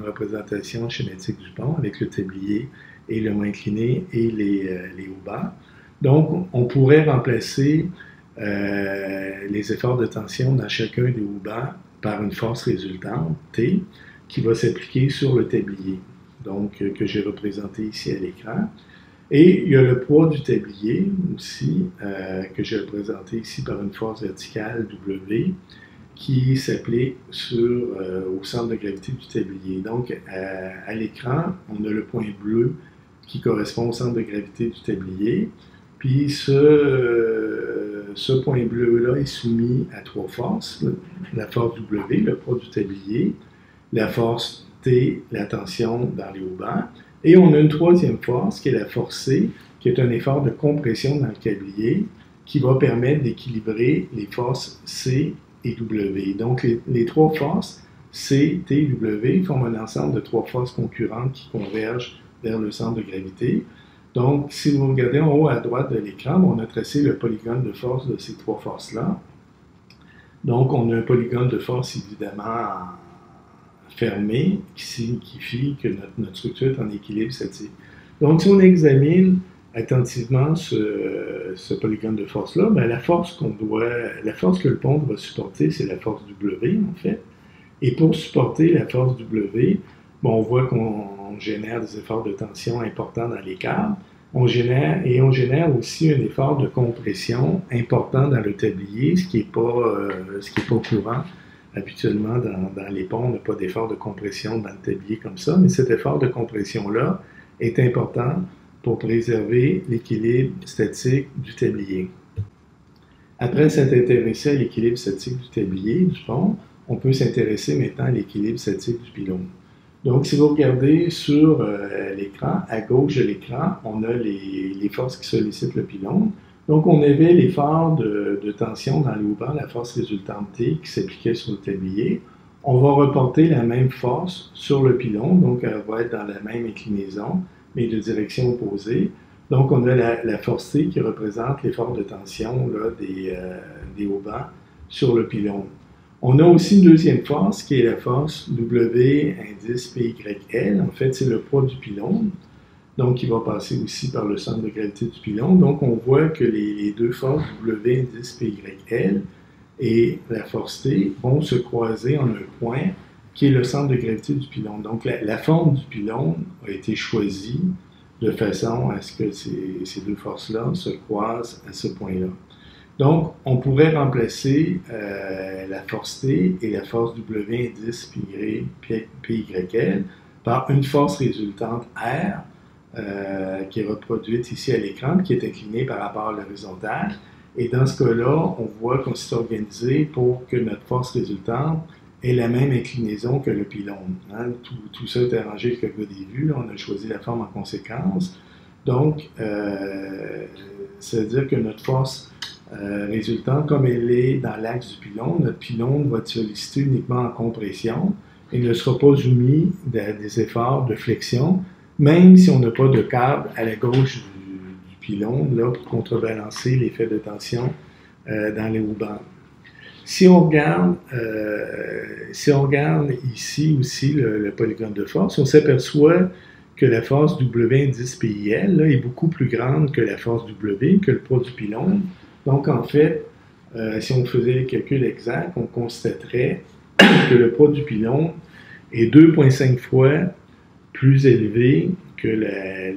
représentation schématique du pont avec le tablier et le mât incliné et les haubans. Donc, on pourrait remplacer les efforts de tension dans chacun des haubans par une force résultante, T, qui va s'appliquer sur le tablier, donc que j'ai représenté ici à l'écran. Et il y a le poids du tablier aussi, que j'ai représenté ici par une force verticale W, qui s'applique au centre de gravité du tablier. Donc, à l'écran, on a le point bleu qui correspond au centre de gravité du tablier. Puis, ce point bleu-là est soumis à trois forces. La force W, le poids du tablier, la force T, la tension dans les haubans. Et on a une troisième force, qui est la force C, qui est un effort de compression dans le tablier, qui va permettre d'équilibrer les forces C et W. Donc, les trois forces, C, T et W, forment un ensemble de trois forces concurrentes qui convergent vers le centre de gravité. Donc, si vous regardez en haut à droite de l'écran, on a tracé le polygone de force de ces trois forces-là. Donc, on a un polygone de force, évidemment, fermé, qui signifie que notre structure est en équilibre statique. Donc, si on examine attentivement ce polygone de force-là, ben, la force que le pont doit supporter, c'est la force W, en fait. Et pour supporter la force W, bon, on voit qu'on génère des efforts de tension importants dans les câbles. On génère aussi un effort de compression important dans le tablier, ce qui n'est pas courant. Habituellement, dans les ponts, on n'a pas d'effort de compression dans le tablier comme ça, mais cet effort de compression-là est important pour préserver l'équilibre statique du tablier. Après s'être intéressé à l'équilibre statique du tablier, du pont, on peut s'intéresser maintenant à l'équilibre statique du pylône. Donc, si vous regardez sur l'écran, à gauche de l'écran, on a les forces qui sollicitent le pylône. Donc, on avait l'effort de tension dans le hauban, la force résultante T qui s'appliquait sur le tablier. On va reporter la même force sur le pylône, donc elle va être dans la même inclinaison, mais de direction opposée. Donc, on a la force T qui représente l'effort de tension là, des haubans sur le pylône. On a aussi une deuxième force qui est la force W indice PYL. En fait, c'est le poids du pylône, donc qui va passer aussi par le centre de gravité du pylône. Donc, on voit que les deux forces W indice PYL et la force T vont se croiser en un point qui est le centre de gravité du pylône. Donc, la forme du pylône a été choisie de façon à ce que ces deux forces-là se croisent à ce point-là. Donc, on pourrait remplacer la force T et la force W indice PYL par une force résultante R qui est reproduite ici à l'écran, qui est inclinée par rapport à l'horizontale. Et dans ce cas-là, on voit qu'on s'est organisé pour que notre force résultante ait la même inclinaison que le pylône. Hein. Tout ça est arrangé avec le gars des vues. Là, on a choisi la forme en conséquence. Donc, ça veut dire que notre force résultante, comme elle est dans l'axe du pylône, notre pylône va être sollicité uniquement en compression et ne sera pas soumis à des efforts de flexion, même si on n'a pas de câble à la gauche du pylône là, pour contrebalancer l'effet de tension dans les haubans. Si on regarde ici aussi le polygone de force, on s'aperçoit que la force W indice PIL là, est beaucoup plus grande que la force W, que le poids du pylône. Donc, en fait, si on faisait les calculs exacts, on constaterait que le poids du pylône est 2,5 fois plus élevé que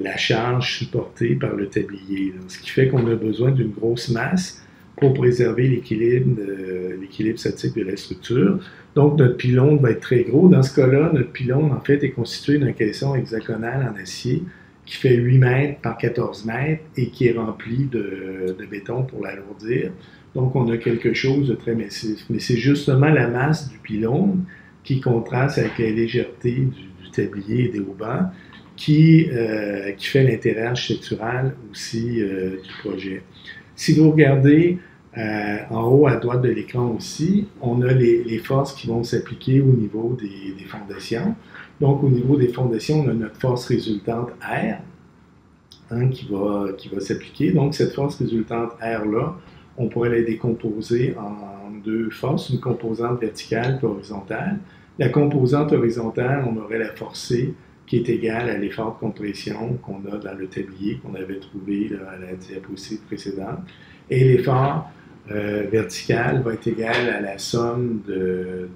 la charge supportée par le tablier. Là. Ce qui fait qu'on a besoin d'une grosse masse pour préserver l'équilibre statique de la structure. Donc, notre pylône va être très gros. Dans ce cas-là, notre pylône, en fait, est constitué d'un caisson hexagonal en acier qui fait 8 mètres par 14 mètres et qui est rempli de béton pour l'alourdir. Donc, on a quelque chose de très massif. Mais c'est justement la masse du pylône qui contraste avec la légèreté du tablier et des haubans qui fait l'intérêt architectural aussi du projet. Si vous regardez en haut à droite de l'écran aussi, on a les forces qui vont s'appliquer au niveau des fondations. Donc, au niveau des fondations, on a notre force résultante R hein, qui va s'appliquer. Donc, cette force résultante R-là, on pourrait la décomposer en deux forces, une composante verticale et horizontale. La composante horizontale, on aurait la force C qui est égale à l'effort de compression qu'on a dans le tablier qu'on avait trouvé là, à la diapositive précédente. Et l'effort vertical va être égal à la somme du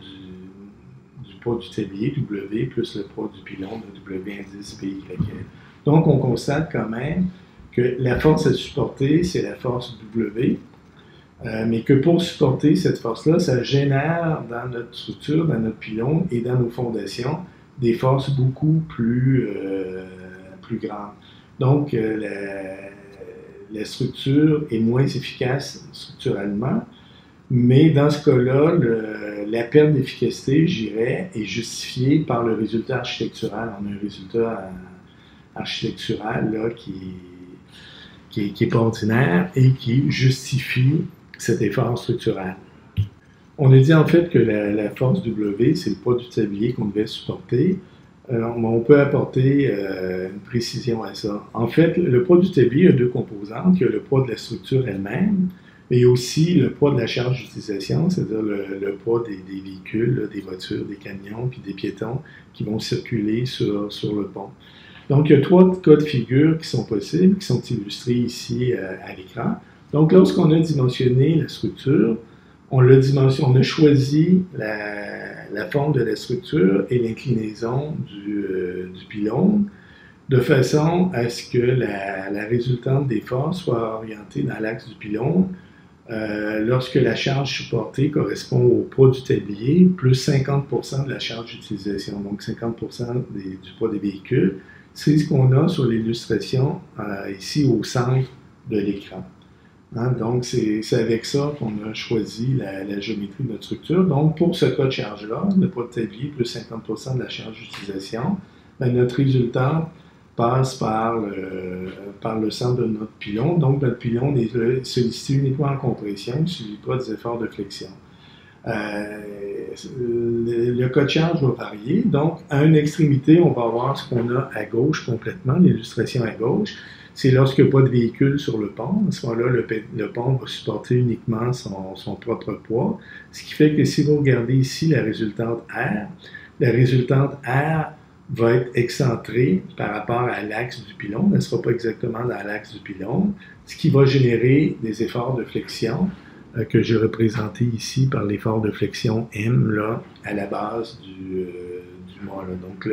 poids du tablier, W, plus le poids du pylône, W indice PYL. Donc, on constate quand même que la force à supporter, c'est la force W, mais que pour supporter cette force-là, ça génère dans notre structure, dans notre pylône et dans nos fondations, des forces beaucoup plus grandes. Donc, la structure est moins efficace structurellement, mais dans ce cas-là, la perte d'efficacité, je dirais, est justifiée par le résultat architectural. On a un résultat architectural là, qui est pas ordinaire et qui justifie cet effort structural. On a dit en fait que la force W, c'est le poids du tablier qu'on devait supporter. On peut apporter une précision à ça. En fait, le poids du tablier a deux composantes. Il y a le poids de la structure elle-même, mais il y a aussi le poids de la charge d'utilisation, c'est-à-dire le poids des véhicules, là, des voitures, des camions, puis des piétons qui vont circuler sur le pont. Donc, il y a trois cas de figure qui sont possibles, qui sont illustrés ici à l'écran. Donc, lorsqu'on a dimensionné la structure, on a choisi la forme de la structure et l'inclinaison du pylône de façon à ce que la résultante des forces soit orientée dans l'axe du pylône lorsque la charge supportée correspond au poids du tablier plus 50% de la charge d'utilisation, donc 50% du poids des véhicules. C'est ce qu'on a sur l'illustration ici au centre de l'écran. Hein, donc, c'est avec ça qu'on a choisi la géométrie de notre structure. Donc, pour ce cas de charge-là, le poids de tablier plus 50% de la charge d'utilisation, notre résultat passe par le centre de notre pylône. Donc, notre pylône est sollicité uniquement en compression, il ne subit pas des efforts de flexion. Le cas de charge va varier. Donc, à une extrémité, on va avoir ce qu'on a à gauche complètement, l'illustration à gauche. C'est lorsqu'il n'y a pas de véhicule sur le pont. À ce moment-là, le pont va supporter uniquement son propre poids. Ce qui fait que si vous regardez ici la résultante R va être excentrée par rapport à l'axe du pylône. Elle ne sera pas exactement dans l'axe du pylône, ce qui va générer des efforts de flexion que j'ai représentés ici par l'effort de flexion M là, à la base du mât. Là. Donc,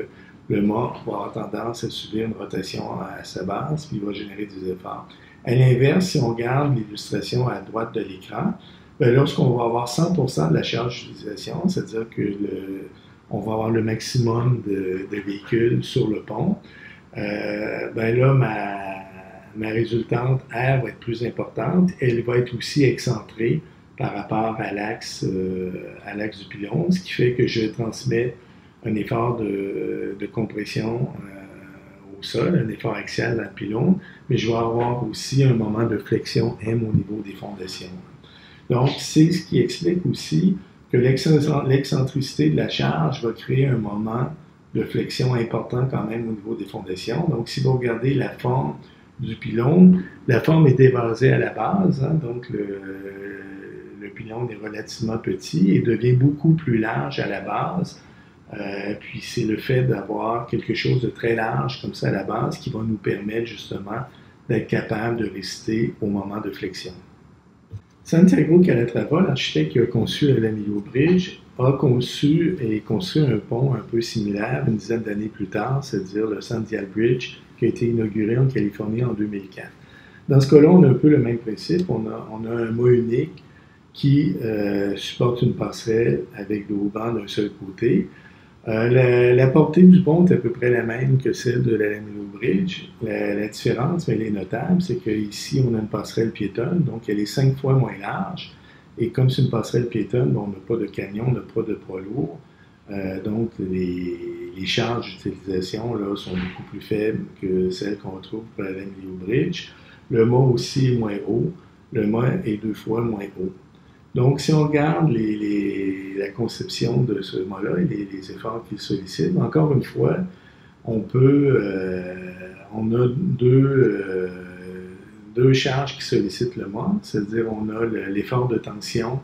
le mât va avoir tendance à subir une rotation à sa base, puis il va générer des efforts. À l'inverse, si on regarde l'illustration à droite de l'écran, lorsqu'on va avoir 100% de la charge d'utilisation, c'est-à-dire qu'on va avoir le maximum de véhicules sur le pont, là, ma résultante R va être plus importante. Elle va être aussi excentrée par rapport à l'axe du pylône, ce qui fait que je transmets un effort de compression au sol, un effort axial dans le pylône, mais je vais avoir aussi un moment de flexion M au niveau des fondations. Donc, c'est ce qui explique aussi que l'excentricité de la charge va créer un moment de flexion important quand même au niveau des fondations. Donc, si vous regardez la forme du pylône, la forme est évasée à la base, hein, donc le pylône est relativement petit et devient beaucoup plus large à la base. Puis c'est le fait d'avoir quelque chose de très large comme ça à la base qui va nous permettre justement d'être capable de résister au moment de flexion. Santiago Calatrava, l'architecte qui a conçu l'Amilio Bridge, a conçu et construit un pont un peu similaire une dizaine d'années plus tard, c'est-à-dire le Sandial Bridge, qui a été inauguré en Californie en 2004. Dans ce cas-là, on a un peu le même principe. On a un mât unique qui supporte une passerelle avec le haubans d'un seul côté. La portée du pont est à peu près la même que celle de l'Amilio Bridge. La différence, mais elle est notable, c'est qu'ici, on a une passerelle piétonne, donc elle est 5 fois moins large. Et comme c'est une passerelle piétonne, on n'a pas de camion, on n'a pas de poids lourd. Donc, les charges d'utilisation sont beaucoup plus faibles que celles qu'on retrouve pour l'Amilio Bridge. Le mât aussi est moins haut. Le mât est 2 fois moins haut. Donc, si on regarde la conception de ce mât-là et les efforts qu'il sollicite, encore une fois, on a deux charges qui sollicitent le mât, c'est-à-dire on a l'effort de tension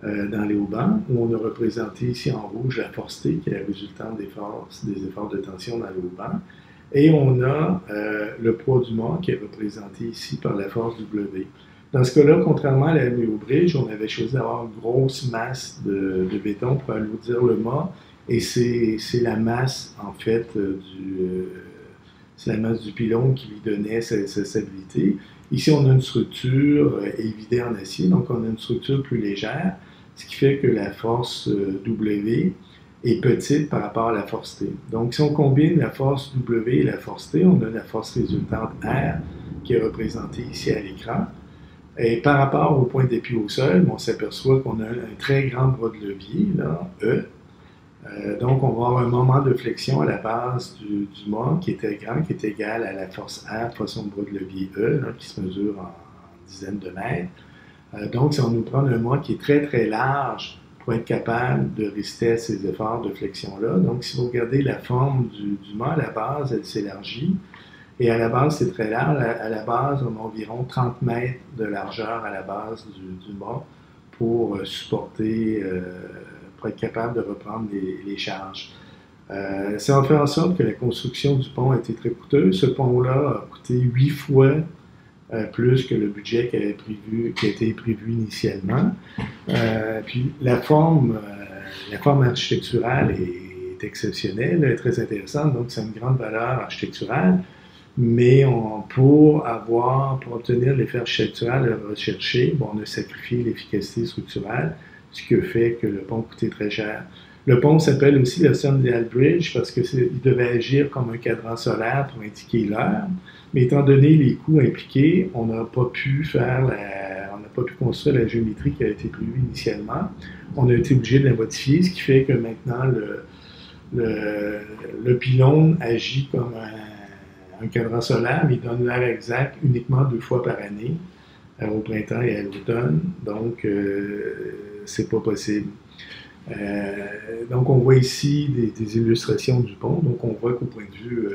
dans les haubans, où on a représenté ici en rouge la force T, qui est la résultante des efforts de tension dans les haubans, et on a le poids du mât qui est représenté ici par la force W. Dans ce cas-là, contrairement à l'Amilio Bridge, on avait choisi d'avoir une grosse masse de béton pour alourdir le mât, et c'est la masse, en fait, c'est la masse du pylône qui lui donnait cette stabilité. Ici, on a une structure évidée en acier, donc on a une structure plus légère, ce qui fait que la force W est petite par rapport à la force T. Donc, si on combine la force W et la force T, on a la force résultante R qui est représentée ici à l'écran. Et par rapport au point d'appui au sol, on s'aperçoit qu'on a un très grand bras de levier, là, E. Donc, on va avoir un moment de flexion à la base du mât qui est très grand, qui est égal à la force R fois son bras de levier E, là, qui se mesure en dizaines de mètres. Donc, ça va nous prendre un mât qui est très, très large pour être capable de résister à ces efforts de flexion-là. Donc, si vous regardez la forme du mât à la base, elle s'élargit. Et à la base, c'est très large. À la base, on a environ 30 mètres de largeur à la base du mât pour supporter, pour être capable de reprendre les charges. Ça a fait en sorte que la construction du pont a été très coûteuse. Ce pont-là a coûté 8 fois plus que le budget qui a été prévu initialement. Puis la forme architecturale est exceptionnelle, est très intéressante, donc c'est une grande valeur architecturale. Mais pour obtenir l'effet architectural recherché, on a sacrifié l'efficacité structurale, ce qui fait que le pont coûtait très cher. Le pont s'appelle aussi le Sundial Bridge parce qu'il devait agir comme un cadran solaire pour indiquer l'heure. Mais étant donné les coûts impliqués, on n'a pas pu construire la géométrie qui a été prévue initialement. On a été obligé de la modifier, ce qui fait que maintenant le pylône agit comme un cadran solaire, mais il donne l'heure exacte uniquement 2 fois par année, au printemps et à l'automne. Donc, c'est pas possible. Donc, on voit ici des illustrations du pont. Donc, on voit qu'au point de vue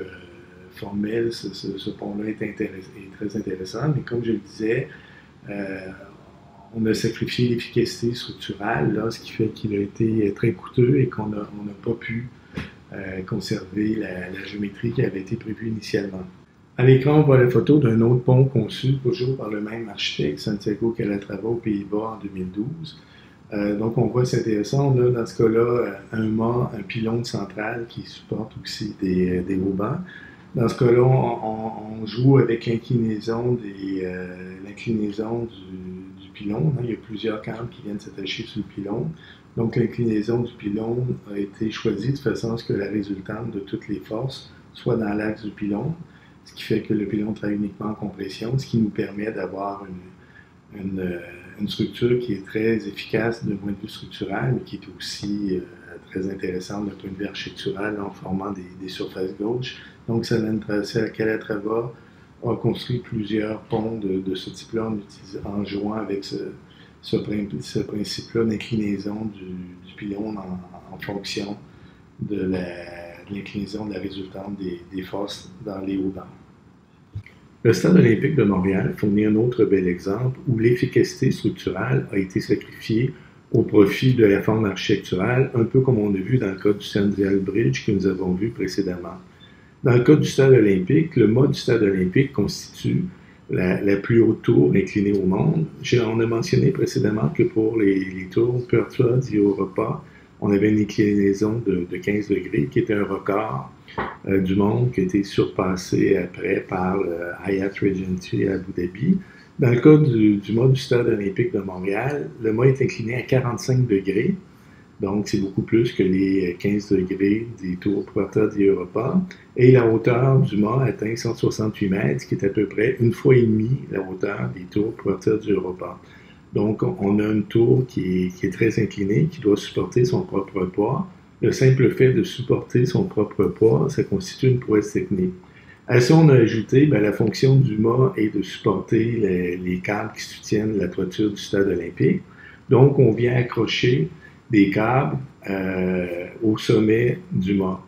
formel, ce pont-là est très intéressant. Mais comme je le disais, on a sacrifié l'efficacité structurale, là, ce qui fait qu'il a été très coûteux et qu'on n'a pas pu conserver la géométrie qui avait été prévue initialement. À l'écran, on voit la photo d'un autre pont conçu toujours par le même architecte, Santiago Calatrava, aux Pays-Bas en 2012. Donc, on voit, c'est intéressant, on a dans ce cas-là un mât, un pylône central qui supporte aussi des haubans. Dans ce cas-là, on joue avec l'inclinaison du pylône. Il y a plusieurs câbles qui viennent s'attacher sur le pylône. Donc, l'inclinaison du pylône a été choisie de façon à ce que la résultante de toutes les forces soit dans l'axe du pylône, ce qui fait que le pylône travaille uniquement en compression, ce qui nous permet d'avoir une une structure qui est très efficace d'un point de vue structural, mais qui est aussi très intéressante d'un point de vue architectural en formant des surfaces gauches. Donc, Calatrava a construit plusieurs ponts de ce type-là en jouant avec ce principe-là d'inclinaison du pylône en fonction de l'inclinaison de la résultante des forces dans les hauts bancs. Le Stade olympique de Montréal fournit un autre bel exemple où l'efficacité structurale a été sacrifiée au profit de la forme architecturale, un peu comme on a vu dans le cas du Centennial Bridge que nous avons vu précédemment. Dans le cas du Stade olympique, le mât du Stade olympique constitue la plus haute tour inclinée au monde. On a mentionné précédemment que pour les tours Puerta di Europa, on avait une inclinaison de 15 degrés, qui était un record du monde qui a été surpassé après par le Hyatt Regency à Abu Dhabi. Dans le cas du mât du Stade olympique de Montréal, le mât est incliné à 45 degrés, donc c'est beaucoup plus que les 15 degrés des tours Puerta di Europa, et la hauteur du mât atteint 168 mètres, qui est à peu près une fois et demie la hauteur des tours Puerta di Europa. Donc, on a une tour qui est très inclinée, qui doit supporter son propre poids. Le simple fait de supporter son propre poids, ça constitue une prouesse technique. À ça, on a ajouté, la fonction du mât est de supporter les câbles qui soutiennent la toiture du Stade olympique. Donc, on vient accrocher des câbles au sommet du mât.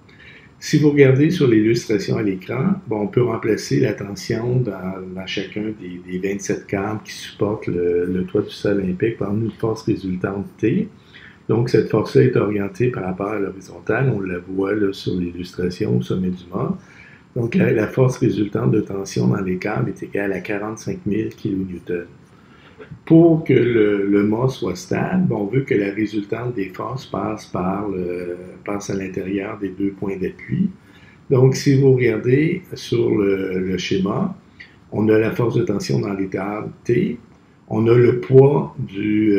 Si vous regardez sur l'illustration à l'écran, on peut remplacer la tension dans chacun des 27 câbles qui supportent le toit du Stade olympique par une force résultante T. Donc, cette force-là est orientée par rapport à l'horizontale. On la voit là, sur l'illustration au sommet du mât. Donc, la force résultante de tension dans les câbles est égale à 45 000 kN. Pour que le mât soit stable, on veut que la résultante des forces passe à l'intérieur des deux points d'appui. Donc, si vous regardez sur le schéma, on a la force de tension dans l'état T, on a le poids du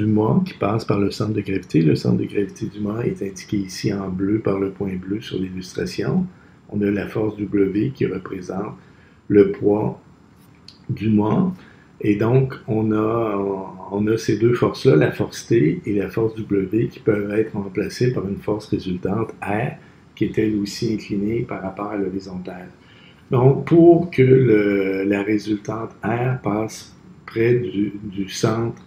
mât qui passe par le centre de gravité. Le centre de gravité du mât est indiqué ici en bleu par le point bleu sur l'illustration. On a la force W qui représente le poids du mât. Et donc, on a ces deux forces-là, la force T et la force W, qui peuvent être remplacées par une force résultante R, qui est elle aussi inclinée par rapport à l'horizontale. Donc, pour que la résultante R passe près du centre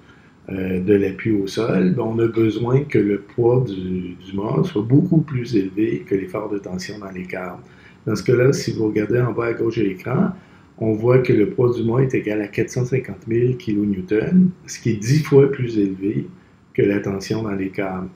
de l'appui au sol, on a besoin que le poids du mât soit beaucoup plus élevé que l'effort de tension dans les câbles. Dans ce cas-là, si vous regardez en bas à gauche de l'écran, on voit que le poids du mât est égal à 450 000 kN, ce qui est 10 fois plus élevé que la tension dans les câbles.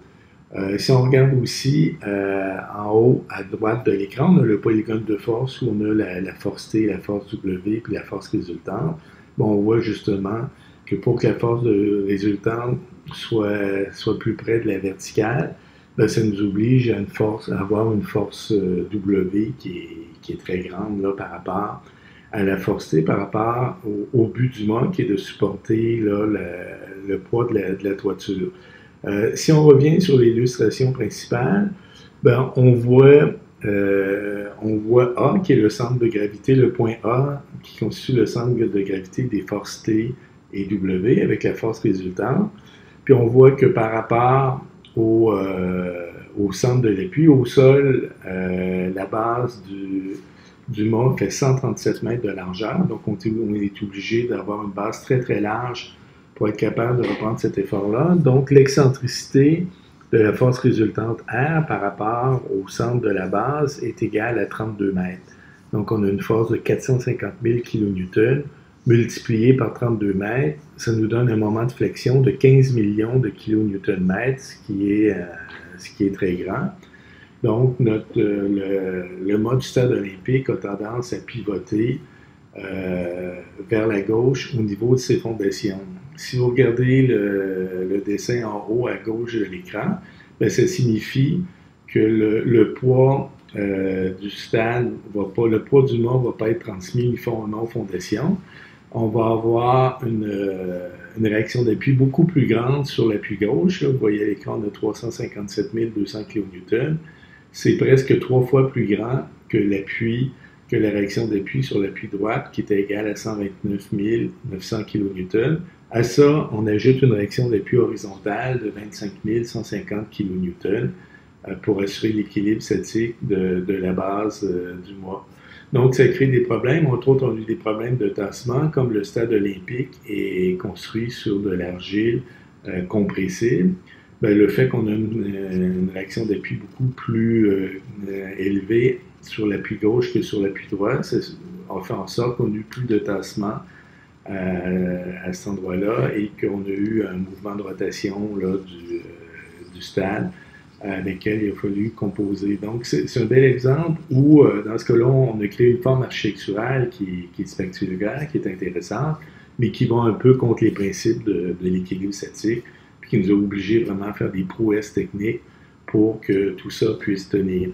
Si on regarde aussi en haut à droite de l'écran, on a le polygone de force où on a la force T, la force W puis la force résultante. On voit justement que pour que la force résultante soit plus près de la verticale, ça nous oblige à avoir une force W qui est très grande là, par rapport à la force T, par rapport au but du mât qui est de supporter là, le poids de la toiture. Si on revient sur l'illustration principale, on voit A qui est le centre de gravité, le point A qui constitue le centre de gravité des forces T et W avec la force résultante. Puis on voit que par rapport au centre de l'appui, au sol, la base du mât fait 137 mètres de largeur. Donc on est obligé d'avoir une base très très large pour être capable de reprendre cet effort-là. Donc, l'excentricité de la force résultante R par rapport au centre de la base est égale à 32 mètres. Donc, on a une force de 450 000 kN multipliée par 32 mètres. Ça nous donne un moment de flexion de 15 millions de kN-mètres, ce qui est très grand. Donc, le mât du Stade olympique a tendance à pivoter vers la gauche au niveau de ses fondations. Si vous regardez le dessin en haut à gauche de l'écran, ça signifie que le poids du stade le poids du mât ne va pas être transmis uniformément aux fondations. On va avoir une réaction d'appui beaucoup plus grande sur l'appui gauche. Là, vous voyez à l'écran de 357 200 kN. C'est presque 3 fois plus grand que l'appui que la réaction d'appui sur l'appui droite, qui était égale à 129 900 kN. À ça, on ajoute une réaction d'appui horizontale de 25 150 kN pour assurer l'équilibre statique de la base du mât. Donc, ça crée des problèmes. Entre autres, on a eu des problèmes de tassement, comme le stade olympique est construit sur de l'argile compressible. Ben, le fait qu'on a une réaction d'appui beaucoup plus élevée sur l'appui gauche que sur l'appui droit, ça a fait en sorte qu'on a eu plus de tassement à cet endroit-là et qu'on a eu un mouvement de rotation là, du stade avec lequel il a fallu composer. Donc, c'est un bel exemple où, dans ce cas-là, on a créé une forme architecturale qui est spectaculaire, qui est intéressante, mais qui va un peu contre les principes de l'équilibre statique, puis qui nous a obligés vraiment à faire des prouesses techniques pour que tout ça puisse tenir.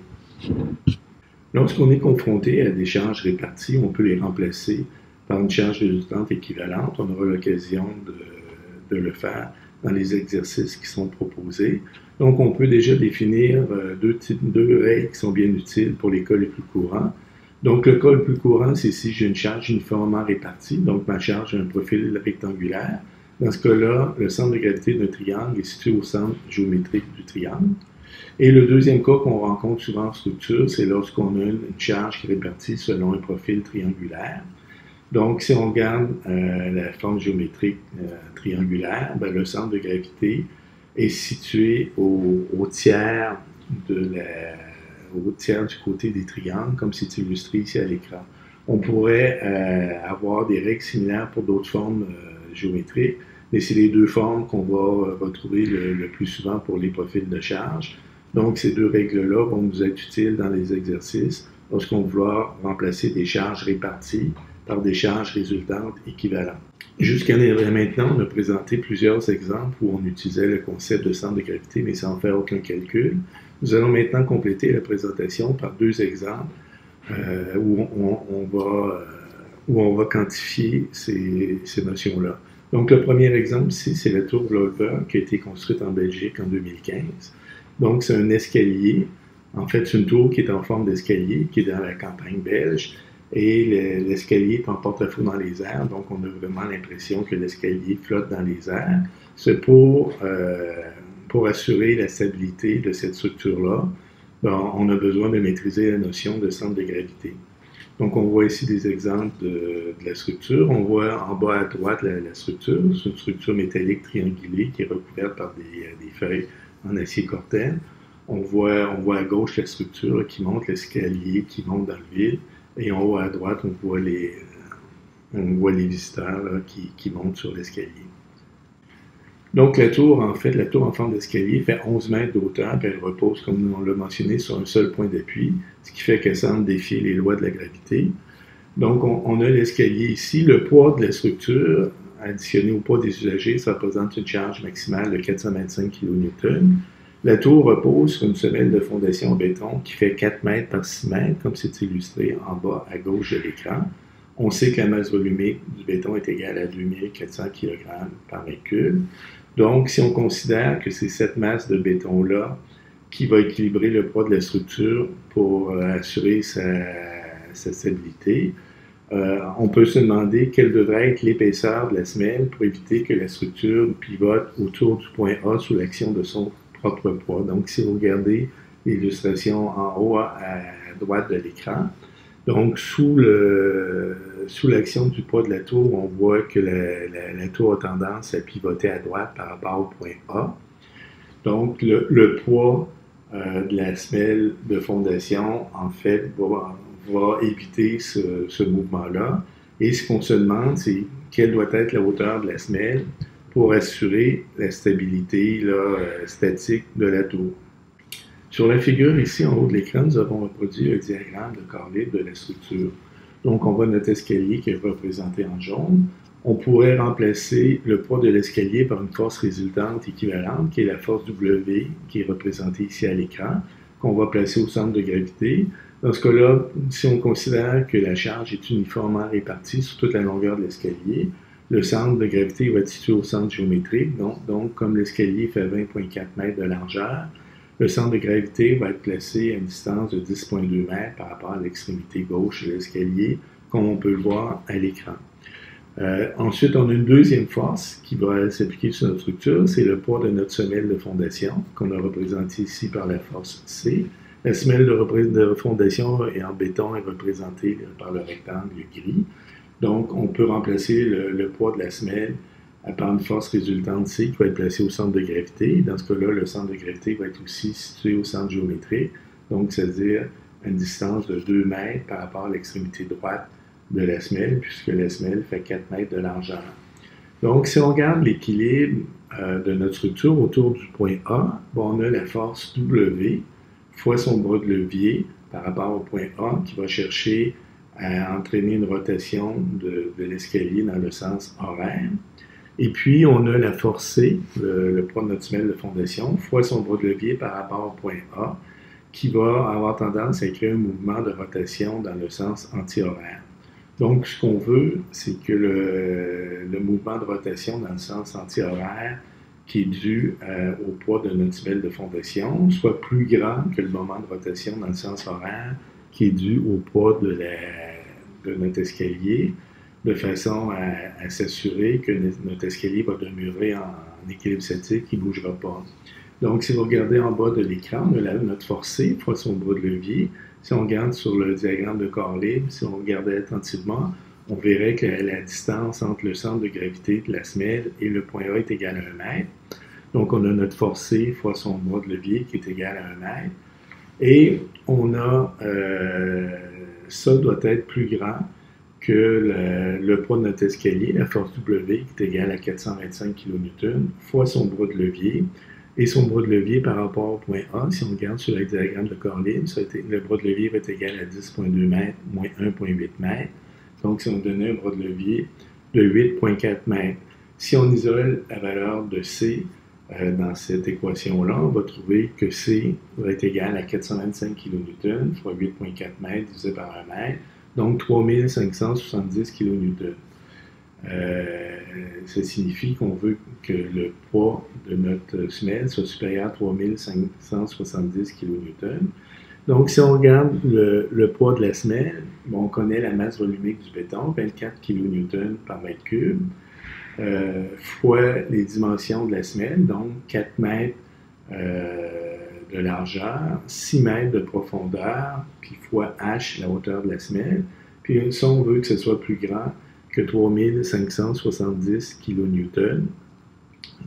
Lorsqu'on est confronté à des charges réparties, on peut les remplacer par une charge résultante équivalente. On aura l'occasion de le faire dans les exercices qui sont proposés. Donc, on peut déjà définir deux règles qui sont bien utiles pour les cas les plus courants. Donc, le cas le plus courant, c'est si j'ai une charge uniformément répartie, donc ma charge a un profil rectangulaire. Dans ce cas-là, le centre de gravité d'un triangle est situé au centre géométrique du triangle. Et le deuxième cas qu'on rencontre souvent en structure, c'est lorsqu'on a une charge qui est répartie selon un profil triangulaire. Donc, si on regarde la forme géométrique triangulaire, ben, le centre de gravité est situé au tiers du côté des triangles, comme c'est illustré ici à l'écran. On pourrait avoir des règles similaires pour d'autres formes géométriques, mais c'est les deux formes qu'on va retrouver le plus souvent pour les profils de charge. Donc, ces deux règles-là vont nous être utiles dans les exercices lorsqu'on va remplacer des charges réparties par des charges résultantes équivalentes. Jusqu'à maintenant, on a présenté plusieurs exemples où on utilisait le concept de centre de gravité, mais sans faire aucun calcul. Nous allons maintenant compléter la présentation par deux exemples où on va quantifier ces notions-là. Donc, le premier exemple ici, c'est la tour Glover qui a été construite en Belgique en 2015. Donc, c'est un escalier. En fait, c'est une tour qui est en forme d'escalier, qui est dans la campagne belge. Et l'escalier est en porte-à-faux dans les airs, donc on a vraiment l'impression que l'escalier flotte dans les airs. C'est pour assurer la stabilité de cette structure-là, on a besoin de maîtriser la notion de centre de gravité. Donc on voit ici des exemples de la structure. On voit en bas à droite la structure. C'est une structure métallique triangulée qui est recouverte par des feuilles en acier corten. On voit à gauche la structure qui monte, l'escalier qui monte dans le vide. Et en haut à droite, on voit les visiteurs là, qui montent sur l'escalier. Donc la tour en forme d'escalier fait 11 mètres de hauteur, puis elle repose, comme on l'a mentionné, sur un seul point d'appui, ce qui fait qu'elle semble défier les lois de la gravité. Donc on a l'escalier ici. Le poids de la structure, additionné au poids des usagers, ça représente une charge maximale de 425 kN. La tour repose sur une semelle de fondation en béton qui fait 4 mètres par 6 mètres, comme c'est illustré en bas à gauche de l'écran. On sait que la masse volumique du béton est égale à 2400 kg par mètre cube. Donc, si on considère que c'est cette masse de béton-là qui va équilibrer le poids de la structure pour assurer sa stabilité, on peut se demander quelle devrait être l'épaisseur de la semelle pour éviter que la structure pivote autour du point A sous l'action de son propre poids. Donc, si vous regardez l'illustration en haut à droite de l'écran, donc sous l'action du poids de la tour, on voit que la tour a tendance à pivoter à droite par rapport au point A. Donc, le poids de la semelle de fondation, en fait, va éviter ce mouvement-là. Et ce qu'on se demande, c'est quelle doit être la hauteur de la semelle pour assurer la stabilité statique de la tour. Sur la figure ici en haut de l'écran, nous avons reproduit un diagramme de corps libre de la structure. Donc on voit notre escalier qui est représenté en jaune. On pourrait remplacer le poids de l'escalier par une force résultante équivalente, qui est la force W, qui est représentée ici à l'écran, qu'on va placer au centre de gravité. Dans ce cas-là, si on considère que la charge est uniformément répartie sur toute la longueur de l'escalier, le centre de gravité va être situé au centre géométrique, donc comme l'escalier fait 20,4 mètres de largeur, le centre de gravité va être placé à une distance de 10,2 mètres par rapport à l'extrémité gauche de l'escalier, comme on peut le voir à l'écran. Ensuite, on a une deuxième force qui va s'appliquer sur notre structure, c'est le poids de notre semelle de fondation, qu'on a représenté ici par la force C. La semelle de fondation est en béton est représentée par le rectangle gris. Donc, on peut remplacer le poids de la semelle par une force résultante C qui va être placée au centre de gravité. Dans ce cas-là, le centre de gravité va être aussi situé au centre géométrique, donc c'est-à-dire à une distance de 2 mètres par rapport à l'extrémité droite de la semelle, puisque la semelle fait 4 mètres de largeur. Donc, si on regarde l'équilibre de notre structure autour du point A, bon, on a la force W fois son bras de levier par rapport au point A qui va chercher à entraîner une rotation de l'escalier dans le sens horaire. Et puis, on a la force C, le poids de notre semelle de fondation, fois son bras de levier par rapport au point A, qui va avoir tendance à créer un mouvement de rotation dans le sens anti-horaire. Donc, ce qu'on veut, c'est que le mouvement de rotation dans le sens anti-horaire qui est dû au poids de notre semelle de fondation soit plus grand que le moment de rotation dans le sens horaire qui est dû au poids de notre escalier, de façon à s'assurer que notre escalier va demeurer en équilibre statique, qui ne bougera pas. Donc, si vous regardez en bas de l'écran, on a notre force C fois son bras de levier. Si on regarde sur le diagramme de corps libre, si on regardait attentivement, on verrait que la distance entre le centre de gravité de la semelle et le point A est égale à 1 mètre. Donc, on a notre force C fois son bras de levier qui est égal à 1 mètre. Et on a, ça doit être plus grand que le poids de notre escalier, la force W qui est égale à 425 kN fois son bras de levier. Et son bras de levier par rapport au point A, si on regarde sur le diagramme de corps libre, le bras de levier va être égal à 10,2 mètres moins 1,8 mètres. Donc, si on donnait un bras de levier de 8,4 mètres, si on isole la valeur de C dans cette équation-là, on va trouver que C va être égal à 425 kN fois 8,4 mètres divisé par 1 mètre, donc 3570 kN. Ça signifie qu'on veut que le poids de notre semelle soit supérieur à 3570 kN. Donc, si on regarde le poids de la semelle, bon, on connaît la masse volumique du béton, 24 kN par mètre cube, fois les dimensions de la semelle, donc 4 mètres de largeur, 6 mètres de profondeur, puis fois H, la hauteur de la semelle. Puis ça, on veut que ce soit plus grand que 3570 kN.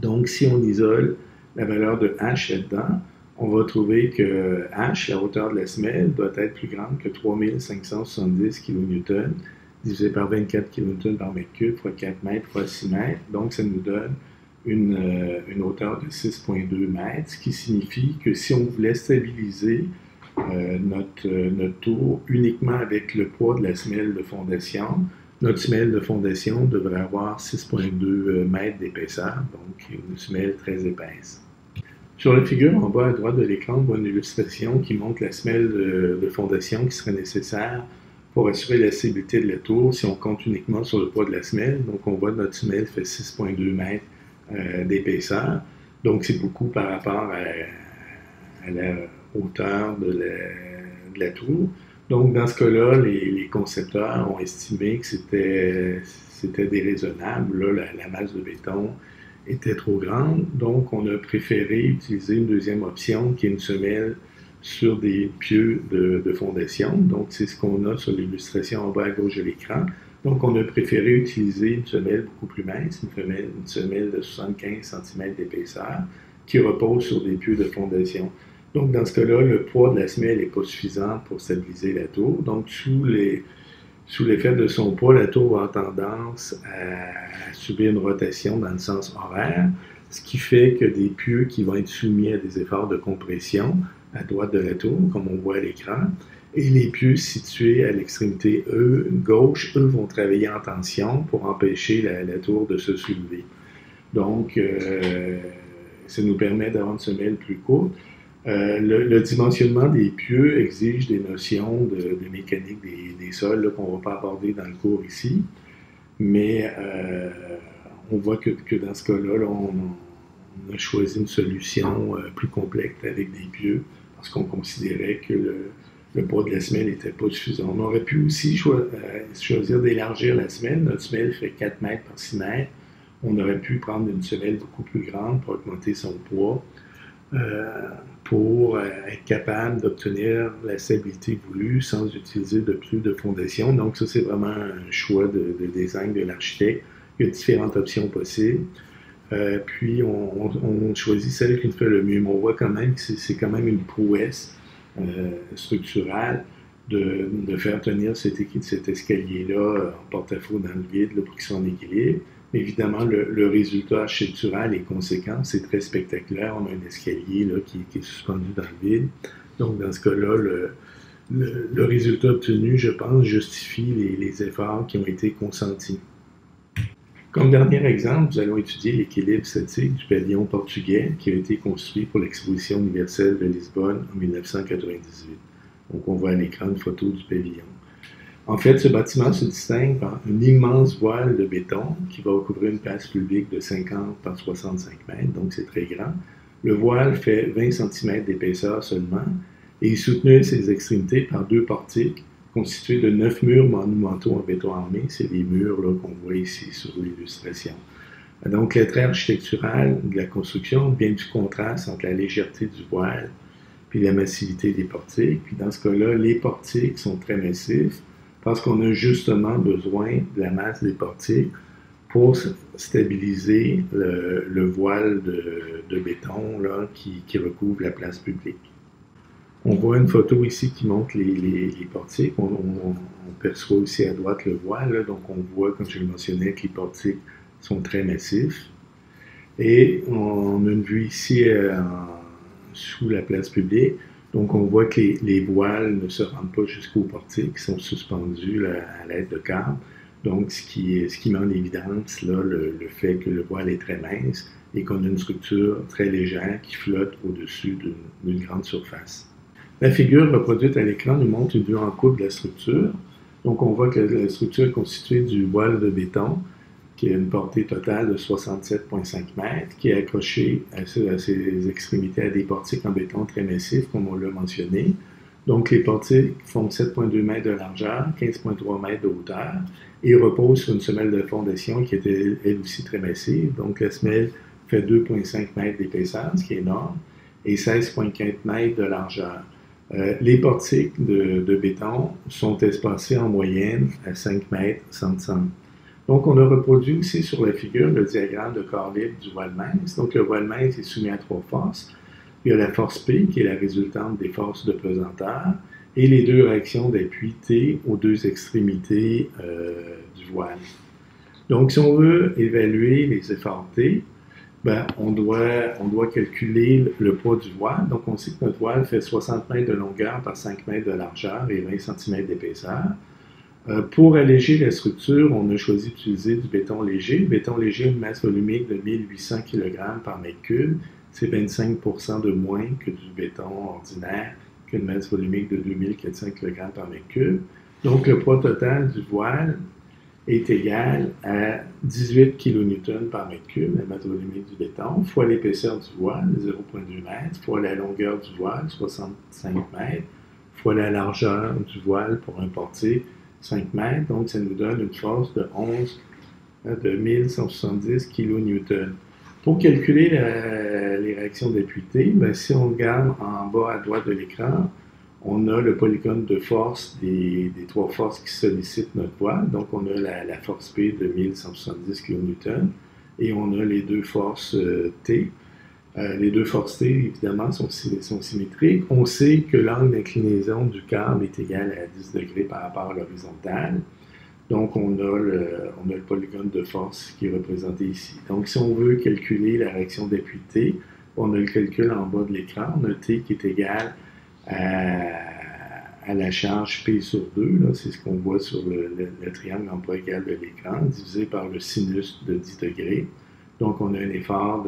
Donc, si on isole la valeur de H là-dedans, on va trouver que H, la hauteur de la semelle, doit être plus grande que 3570 kN divisé par 24 kN par mètre cube fois 4 mètres fois 6 mètres. Donc, ça nous donne une hauteur de 6,2 mètres, ce qui signifie que si on voulait stabiliser notre tour uniquement avec le poids de la semelle de fondation, notre semelle de fondation devrait avoir 6,2 mètres d'épaisseur, donc une semelle très épaisse. Sur la figure en bas à droite de l'écran, on voit une illustration qui montre la semelle de fondation qui serait nécessaire pour assurer la stabilité de la tour si on compte uniquement sur le poids de la semelle. Donc on voit que notre semelle fait 6,2 mètres d'épaisseur. Donc c'est beaucoup par rapport à la hauteur de la tour. Donc, dans ce cas-là, les concepteurs ont estimé que c'était déraisonnable. Là, la masse de béton était trop grande. Donc, on a préféré utiliser une deuxième option qui est une semelle sur des pieux de fondation. Donc, c'est ce qu'on a sur l'illustration en bas à gauche de l'écran. Donc, on a préféré utiliser une semelle beaucoup plus mince, une semelle de 75 cm d'épaisseur qui repose sur des pieux de fondation. Donc, dans ce cas-là, le poids de la semelle n'est pas suffisant pour stabiliser la tour. Donc, sous l'effet de son poids, la tour va avoir tendance à subir une rotation dans le sens horaire, ce qui fait que des pieux qui vont être soumis à des efforts de compression à droite de la tour, comme on voit à l'écran, et les pieux situés à l'extrémité gauche, eux, vont travailler en tension pour empêcher la tour de se soulever. Donc, ça nous permet d'avoir une semelle plus courte. Le dimensionnement des pieux exige des notions de mécanique des sols qu'on ne va pas aborder dans le cours ici, mais on voit que dans ce cas-là, on a choisi une solution plus complexe avec des pieux parce qu'on considérait que le poids de la semelle n'était pas suffisant. On aurait pu aussi choisir d'élargir la semelle. Notre semelle fait 4 mètres par 6 mètres. On aurait pu prendre une semelle beaucoup plus grande pour augmenter son poids, pour être capable d'obtenir la stabilité voulue sans utiliser de plus de fondation. Donc ça, c'est vraiment un choix de design de l'architecte. Il y a différentes options possibles. Puis on choisit celle qui nous fait le mieux. Mais on voit quand même que c'est quand même une prouesse structurale de faire tenir cet escalier-là en porte-à-faux dans le vide là, pour qu'il soit en équilibre. Évidemment, le résultat architectural est conséquent, c'est très spectaculaire. On a un escalier là, qui est suspendu dans le vide. Donc, dans ce cas-là, le résultat obtenu, je pense, justifie les efforts qui ont été consentis. Comme dernier exemple, nous allons étudier l'équilibre statique du pavillon portugais qui a été construit pour l'Exposition universelle de Lisbonne en 1998. Donc, on voit à l'écran une photo du pavillon. En fait, ce bâtiment se distingue par une immense voile de béton qui va recouvrir une place publique de 50 par 65 mètres, donc c'est très grand. Le voile fait 20 cm d'épaisseur seulement et est soutenu à ses extrémités par 2 portiques constitués de 9 murs monumentaux en béton armé. C'est les murs qu'on voit ici sur l'illustration. Donc, l'attrait architectural de la construction vient du contraste entre la légèreté du voile puis la massivité des portiques. Puis dans ce cas-là, les portiques sont très massifs, parce qu'on a justement besoin de la masse des portiques pour stabiliser le voile de béton là, qui recouvre la place publique. On voit une photo ici qui montre les portiques. On perçoit aussi à droite le voile. Là, donc on voit, comme je le mentionnais, que les portiques sont très massifs. Et on a une vue ici sous la place publique. Donc, on voit que les voiles ne se rendent pas jusqu'aux portiques, qui sont suspendus à l'aide de câbles. Donc, ce qui met en évidence là, le fait que le voile est très mince et qu'on a une structure très légère qui flotte au-dessus d'une grande surface. La figure reproduite à l'écran nous montre une vue en coupe de la structure. Donc, on voit que la structure est constituée du voile de béton, qui a une portée totale de 67,5 mètres, qui est accroché à ses extrémités à des portiques en béton très massifs, comme on l'a mentionné. Donc, les portiques font 7,2 mètres de largeur, 15,3 mètres de hauteur, et reposent sur une semelle de fondation qui est elle aussi très massive. Donc, la semelle fait 2,5 mètres d'épaisseur, ce qui est énorme, et 16,4 mètres de largeur. Les portiques de béton sont espacés en moyenne à 5 mètres sans centre. Donc, on a reproduit aussi sur la figure le diagramme de corps libre du voile mince. Donc, le voile mince est soumis à 3 forces. Il y a la force P, qui est la résultante des forces de pesanteur, et les 2 réactions d'appui T aux 2 extrémités du voile. Donc, si on veut évaluer les efforts T, on doit calculer le poids du voile. Donc, on sait que notre voile fait 60 mètres de longueur par 5 mètres de largeur et 20 cm d'épaisseur. Pour alléger la structure, on a choisi d'utiliser du béton léger. Le béton léger a une masse volumique de 1800 kg par mètre cube. C'est 25% de moins que du béton ordinaire, qui a une masse volumique de 2400 kg par mètre cube. Donc, le poids total du voile est égal à 18 kN par mètre cube, la masse volumique du béton, fois l'épaisseur du voile, 0,2 m, fois la longueur du voile, 65 mètres, fois la largeur du voile pour un portique, 5 mètres, donc ça nous donne une force de 1170 kN. Pour calculer les réactions d'appui T, si on regarde en bas à droite de l'écran, on a le polygone de force des 3 forces qui sollicitent notre voile. Donc, on a la force P de 1170 kN et on a les 2 forces T. Les 2 forces T, évidemment, sont symétriques. On sait que l'angle d'inclinaison du câble est égal à 10 degrés par rapport à l'horizontale. Donc, on a le polygone de force qui est représenté ici. Donc, si on veut calculer la réaction d'appui T, on a le calcul en bas de l'écran. On a T qui est égal à la charge P sur 2. C'est ce qu'on voit sur le triangle en poids égal de l'écran, divisé par le sinus de 10 degrés. Donc, on a un effort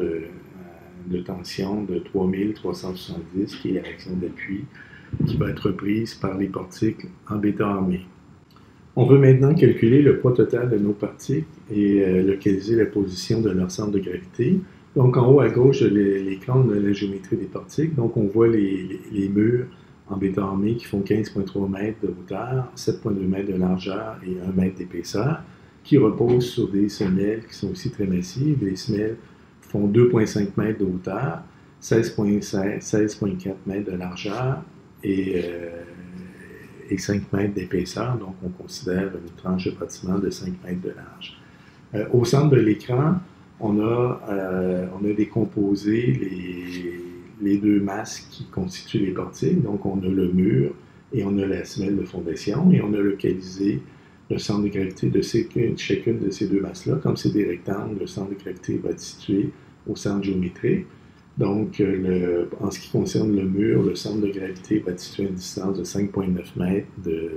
de tension de 3370, qui est la réaction d'appui, qui va être prise par les portiques en béton armé. On veut maintenant calculer le poids total de nos portiques et localiser la position de leur centre de gravité. Donc, en haut à gauche de l'écran, on a la géométrie des portiques. Donc, on voit les murs en béton armé qui font 15,3 mètres de hauteur, 7,2 mètres de largeur et 1 mètre d'épaisseur, qui reposent sur des semelles qui sont aussi très massives. Les semelles font 2,5 mètres de hauteur, 16,4 mètres de largeur et 5 mètres d'épaisseur. Donc, on considère une tranche de bâtiment de 5 mètres de large. Au centre de l'écran, on a décomposé les deux masses qui constituent les portiques. Donc, on a le mur et on a la semelle de fondation et on a localisé le centre de gravité de chacune de ces deux masses-là. Comme c'est des rectangles, le centre de gravité va être situé au centre géométrique. Donc, en ce qui concerne le mur, le centre de gravité va être situé à une distance de 5,9 mètres de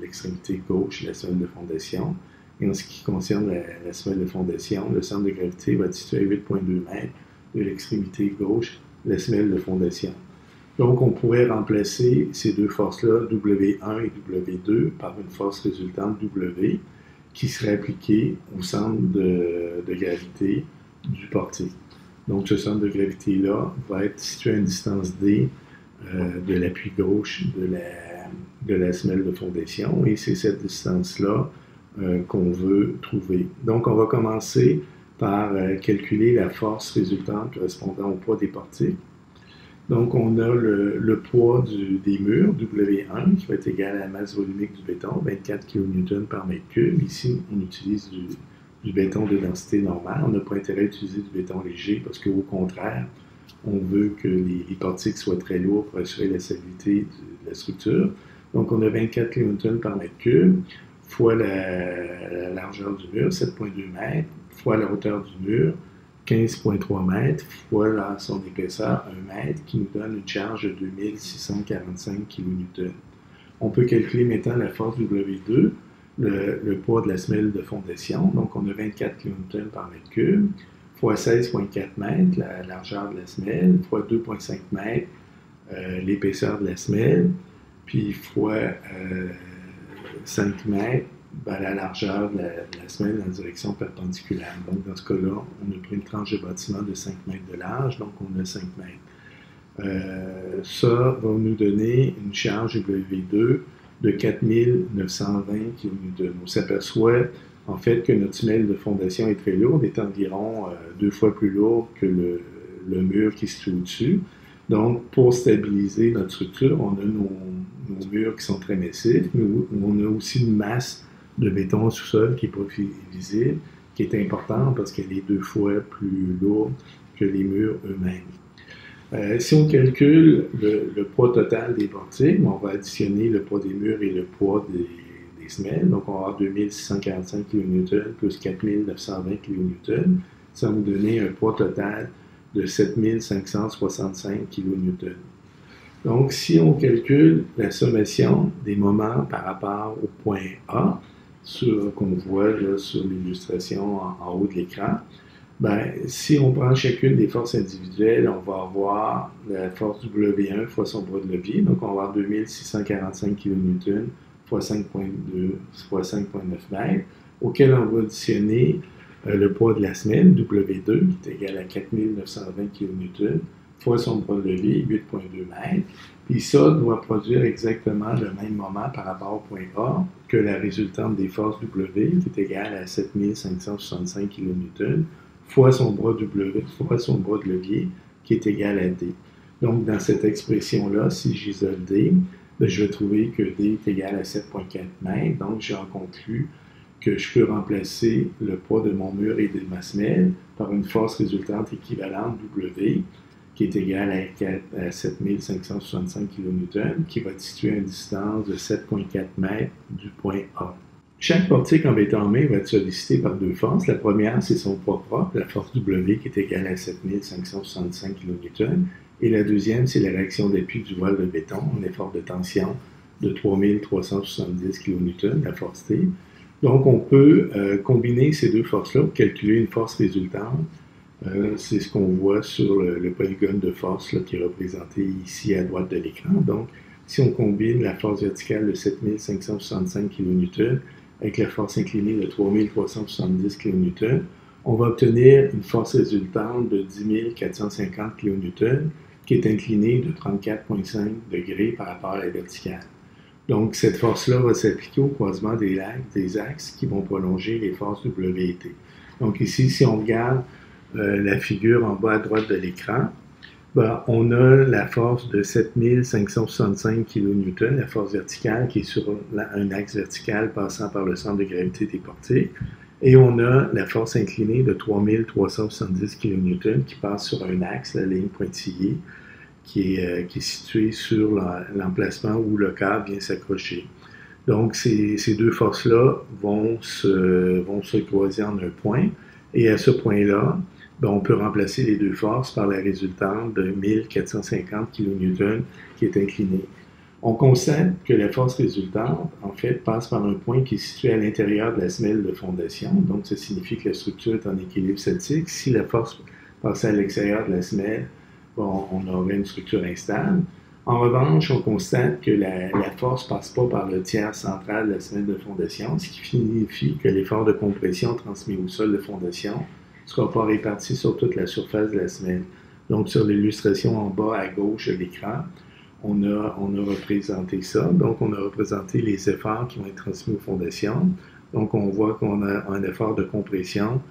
l'extrémité gauche de la semelle de fondation. Et en ce qui concerne la semelle de fondation, le centre de gravité va être situé à 8,2 mètres de l'extrémité gauche de la semelle de fondation. Donc, on pourrait remplacer ces deux forces-là, W1 et W2, par une force résultante W qui serait appliquée au centre de gravité du portique. Donc, ce centre de gravité-là va être situé à une distance D de l'appui gauche de la semelle de fondation et c'est cette distance-là qu'on veut trouver. Donc, on va commencer par calculer la force résultante correspondant au poids des portiques. Donc, on a le poids des murs, W1, qui va être égal à la masse volumique du béton, 24 kN par mètre cube. Ici, on utilise du béton de densité normale. On n'a pas intérêt à utiliser du béton léger parce qu'au contraire, on veut que les portiques soient très lourds pour assurer la stabilité de la structure. Donc, on a 24 kN par mètre cube, fois la largeur du mur, 7,2 mètres, fois la hauteur du mur, 15,3 mètres, fois son épaisseur, 1 mètre, qui nous donne une charge de 2645 kN. On peut calculer maintenant la force W2, le poids de la semelle de fondation. Donc, on a 24 kN par mètre cube, fois 16,4 mètres, la largeur de la semelle, fois 2,5 mètres, l'épaisseur de la semelle, puis fois 5 mètres, la largeur de la semelle en direction perpendiculaire. Donc, dans ce cas-là, on a pris une tranche de bâtiment de 5 mètres de large, donc on a 5 mètres. Ça va nous donner une charge W2 de 4920 kN. On s'aperçoit en fait que notre semelle de fondation est très lourde, est environ 2 fois plus lourde que le mur qui se situe au-dessus. Donc, pour stabiliser notre structure, on a nos murs qui sont très massifs, mais on a aussi une masse de béton au sous-sol qui n'est pas visible, qui est importante parce qu'elle est 2 fois plus lourde que les murs eux-mêmes. Si on calcule le poids total des portiques, on va additionner le poids des murs et le poids des semelles. Donc, on va avoir 2645 kN plus 4920 kN. Ça va nous donner un poids total de 7565 kN. Donc, si on calcule la sommation des moments par rapport au point A, qu'on voit là, sur l'illustration en haut de l'écran, si on prend chacune des forces individuelles, on va avoir la force W1 fois son bras de levier, donc on va avoir 2645 kN fois 5,2 fois 5,9 mètres, auquel on va additionner le poids de la semelle, W2, qui est égal à 4920 kN, fois son bras de levier, 8,2 mètres. Puis ça doit produire exactement le même moment par rapport au point A que la résultante des forces W, qui est égale à 7565 kN, fois son bras W, fois son bras de levier, qui est égal à D. Donc, dans cette expression-là, si j'isole D, je vais trouver que D est égal à 7,4 mètres. Donc, j'en conclus que je peux remplacer le poids de mon mur et de ma semelle par une force résultante équivalente W, qui est égale à 7565 kN, qui va être situé à une distance de 7,4 mètres du point A. Chaque portique en béton armé va être sollicité par deux forces. La première, c'est son poids propre, la force W, qui est égale à 7565 kN. Et la deuxième, c'est la réaction d'appui du voile de béton, un effort de tension de 3370 kN, la force T. Donc, on peut combiner ces deux forces-là pour calculer une force résultante. C'est ce qu'on voit sur le polygone de force là, qui est représenté ici à droite de l'écran. Donc, si on combine la force verticale de 7565 kN avec la force inclinée de 3370 kN, on va obtenir une force résultante de 10 450 kN qui est inclinée de 34,5 degrés par rapport à la verticale. Donc, cette force-là va s'appliquer au croisement des axes qui vont prolonger les forces W et T. Donc ici, si on regarde la figure en bas à droite de l'écran, ben, on a la force de 7565 kN, la force verticale qui est sur un axe vertical passant par le centre de gravité des portiques. Et on a la force inclinée de 3370 kN qui passe sur un axe, la ligne pointillée, qui est située sur l'emplacement où le câble vient s'accrocher. Donc, ces deux forces-là vont se croiser en un point. Et à ce point-là, ben, on peut remplacer les deux forces par la résultante de 1450 kN qui est inclinée. On constate que la force résultante, en fait, passe par un point qui est situé à l'intérieur de la semelle de fondation. Donc, ça signifie que la structure est en équilibre statique. Si la force passait à l'extérieur de la semelle, bon, on aurait une structure instable. En revanche, on constate que la force ne passe pas par le tiers central de la semelle de fondation, ce qui signifie que l'effort de compression transmis au sol de fondation ne sera pas réparti sur toute la surface de la semelle. Donc, sur l'illustration en bas à gauche de l'écran, on a représenté ça. Donc, on a représenté les efforts qui vont être transmis aux fondations. Donc, on voit qu'on a un effort de compression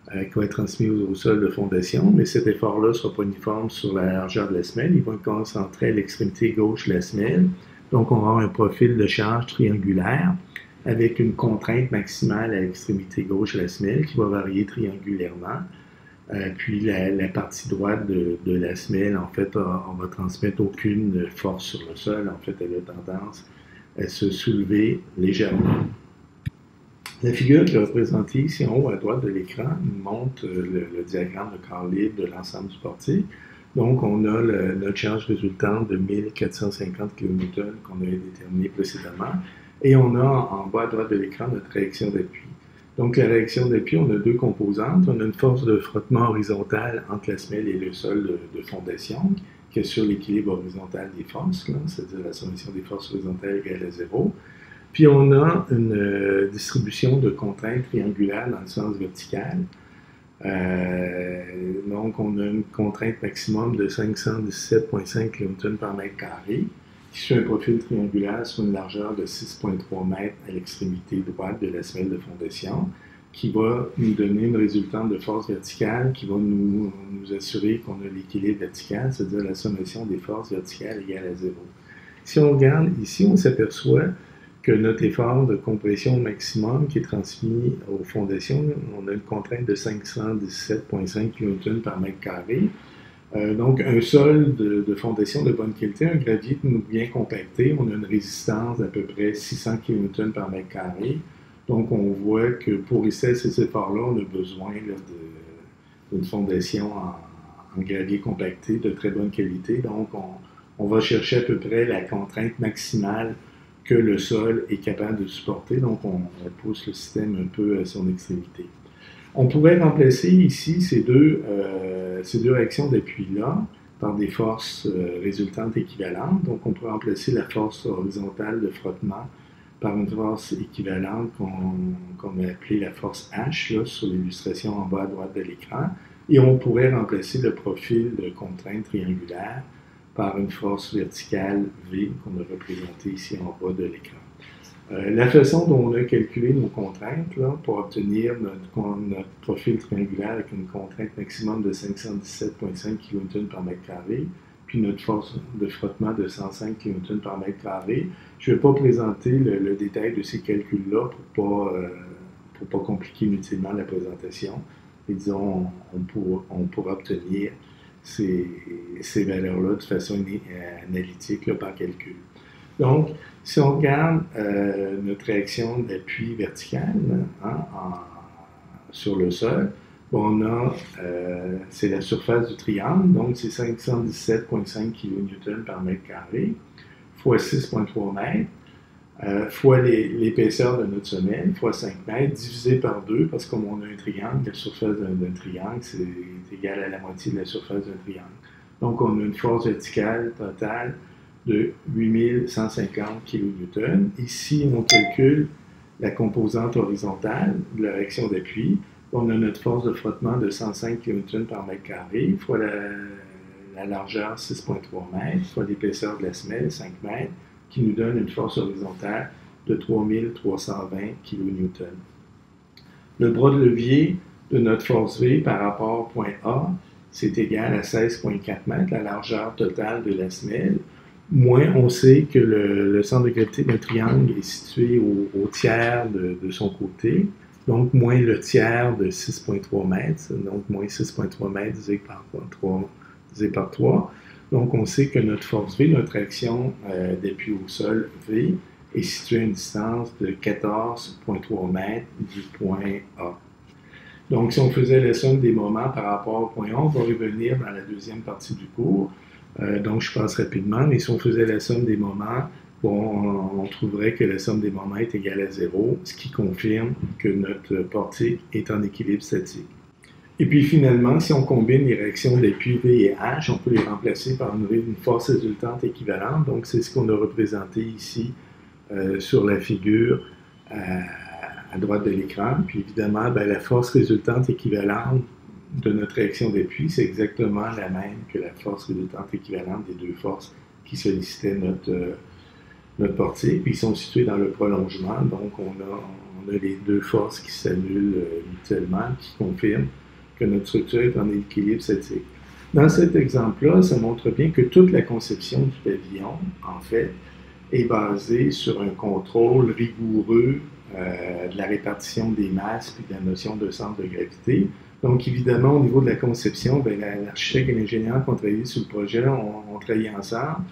qui va être transmis au sol de fondation, mais cet effort-là ne sera pas uniforme sur la largeur de la semelle. Il va être concentré à l'extrémité gauche de la semelle. Donc, on va avoir un profil de charge triangulaire avec une contrainte maximale à l'extrémité gauche de la semelle qui va varier triangulairement. Puis la partie droite de la semelle, en fait, on va transmettre aucune force sur le sol. En fait, elle a tendance à se soulever légèrement. La figure qui est représentée ici en haut à droite de l'écran nous montre le diagramme de corps libre de l'ensemble du portique. Donc, on a notre charge résultante de 1450 kN qu'on avait déterminée précédemment. Et on a en bas à droite de l'écran notre réaction d'appui. Donc, la réaction d'appui, on a deux composantes. On a une force de frottement horizontale entre la semelle et le sol de fondation, qui assure l'équilibre horizontal des forces, c'est-à-dire la sommation des forces horizontales égale à 0. Puis, on a une distribution de contraintes triangulaires dans le sens vertical. Donc, on a une contrainte maximum de 517,5 kN par mètre carré, qui suit un profil triangulaire sur une largeur de 6,3 mètres à l'extrémité droite de la semelle de fondation, qui va nous donner une résultante de force verticale qui va nous assurer qu'on a l'équilibre vertical, c'est-à-dire la sommation des forces verticales égale à 0. Si on regarde ici, on s'aperçoit que notre effort de compression maximum qui est transmis aux fondations, on a une contrainte de 517,5 kN par mètre carré. Donc, un sol de fondation de bonne qualité, un gravier bien compacté, on a une résistance d'à peu près 600 kN par mètre carré. Donc, on voit que pour réussir ces efforts-là, on a besoin d'une fondation en gravier compacté de très bonne qualité. Donc, on va chercher à peu près la contrainte maximale que le sol est capable de supporter. Donc, on pousse le système un peu à son extrémité. On pourrait remplacer ici ces deux réactions d'appui-là par des forces résultantes équivalentes. Donc, on pourrait remplacer la force horizontale de frottement par une force équivalente qu'on a appelée la force H, là, sur l'illustration en bas à droite de l'écran. Et on pourrait remplacer le profil de contrainte triangulaire par une force verticale V qu'on a représentée ici en bas de l'écran. La façon dont on a calculé nos contraintes là, pour obtenir notre profil triangulaire avec une contrainte maximum de 517,5 kN par mètre carré, puis notre force de frottement de 105 kN par mètre carré. Je ne vais pas présenter le détail de ces calculs-là pour pas compliquer inutilement la présentation. Et disons, on pourra obtenir ces valeurs-là de façon analytique là, par calcul. Donc, si on regarde notre réaction d'appui vertical sur le sol, bon, c'est la surface du triangle, donc c'est 517,5 kN par mètre carré, fois 6,3 mètres, fois l'épaisseur de notre semelle, fois 5 mètres, divisé par 2, parce que comme on a un triangle, la surface d'un triangle, c'est égal à la moitié de la surface d'un triangle. Donc, on a une force verticale totale de 8150 kN. Ici, on calcule la composante horizontale de la réaction d'appui. On a notre force de frottement de 105 kN par mètre carré, fois la largeur 6,3 mètres, fois l'épaisseur de la semelle 5 mètres, qui nous donne une force horizontale de 3320 kN. Le bras de levier de notre force V par rapport au point A, c'est égal à 16,4 mètres, la largeur totale de la semelle. Moins, on sait que le centre de gravité d'un triangle est situé au tiers de son côté, donc moins le tiers de 6,3 mètres, donc moins 6,3 mètres divisé par 3. Donc on sait que notre force V, notre action d'appui au sol V, est située à une distance de 14,3 mètres du point A. Donc si on faisait la somme des moments par rapport au point A, on va revenir dans la deuxième partie du cours. Donc je passe rapidement, mais si on faisait la somme des moments, bon, on trouverait que la somme des moments est égale à 0, ce qui confirme que notre portique est en équilibre statique. Et puis finalement, si on combine les réactions d'appui V et H, on peut les remplacer par une force résultante équivalente. Donc c'est ce qu'on a représenté ici sur la figure à droite de l'écran. Puis évidemment, la force résultante équivalente de notre réaction d'appui, c'est exactement la même que la force résultante équivalente des deux forces qui sollicitaient notre portique. Puis ils sont situés dans le prolongement, donc on a les deux forces qui s'annulent mutuellement, qui confirment que notre structure est en équilibre statique. Dans cet exemple-là, ça montre bien que toute la conception du pavillon, en fait, est basée sur un contrôle rigoureux de la répartition des masses et de la notion de centre de gravité. Donc, évidemment, au niveau de la conception, l'architecte et l'ingénieur qui ont travaillé sur le projet ont travaillé ensemble,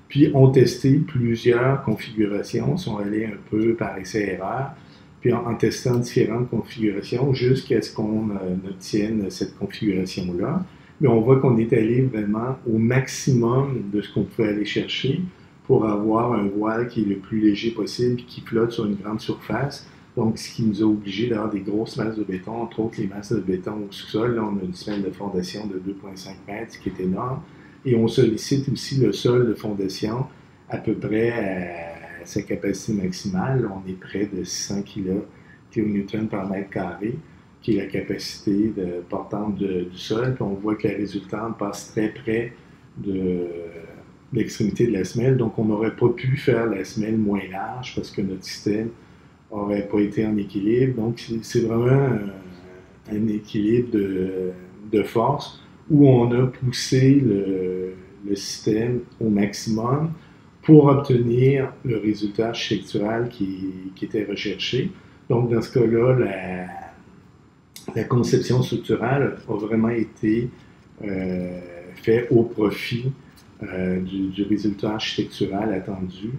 puis ont testé plusieurs configurations, sont allés un peu par essai-erreur, puis en testant différentes configurations jusqu'à ce qu'on obtienne cette configuration-là. Mais on voit qu'on est allé vraiment au maximum de ce qu'on pouvait aller chercher pour avoir un voile qui est le plus léger possible et qui flotte sur une grande surface. Donc, ce qui nous a obligés d'avoir des grosses masses de béton, entre autres les masses de béton au sous-sol. Là, on a une semelle de fondation de 2,5 mètres, ce qui est énorme. Et on sollicite aussi le sol de fondation à peu près à sa capacité maximale. On est près de 600 kN par mètre carré, qui est la capacité portante du sol. Puis on voit que la résultante passe très près de l'extrémité de la semelle. Donc, on n'aurait pas pu faire la semelle moins large parce que notre système n'aurait pas été en équilibre. Donc, c'est vraiment un équilibre de force où on a poussé le système au maximum pour obtenir le résultat architectural qui était recherché. Donc, dans ce cas-là, la conception structurale a vraiment été faite au profit du résultat architectural attendu.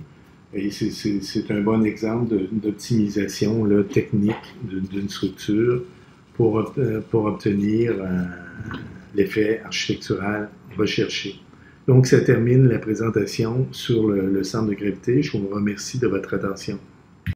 Et c'est un bon exemple d'optimisation technique d'une structure pour obtenir l'effet architectural recherché. Donc, ça termine la présentation sur le centre de gravité. Je vous remercie de votre attention.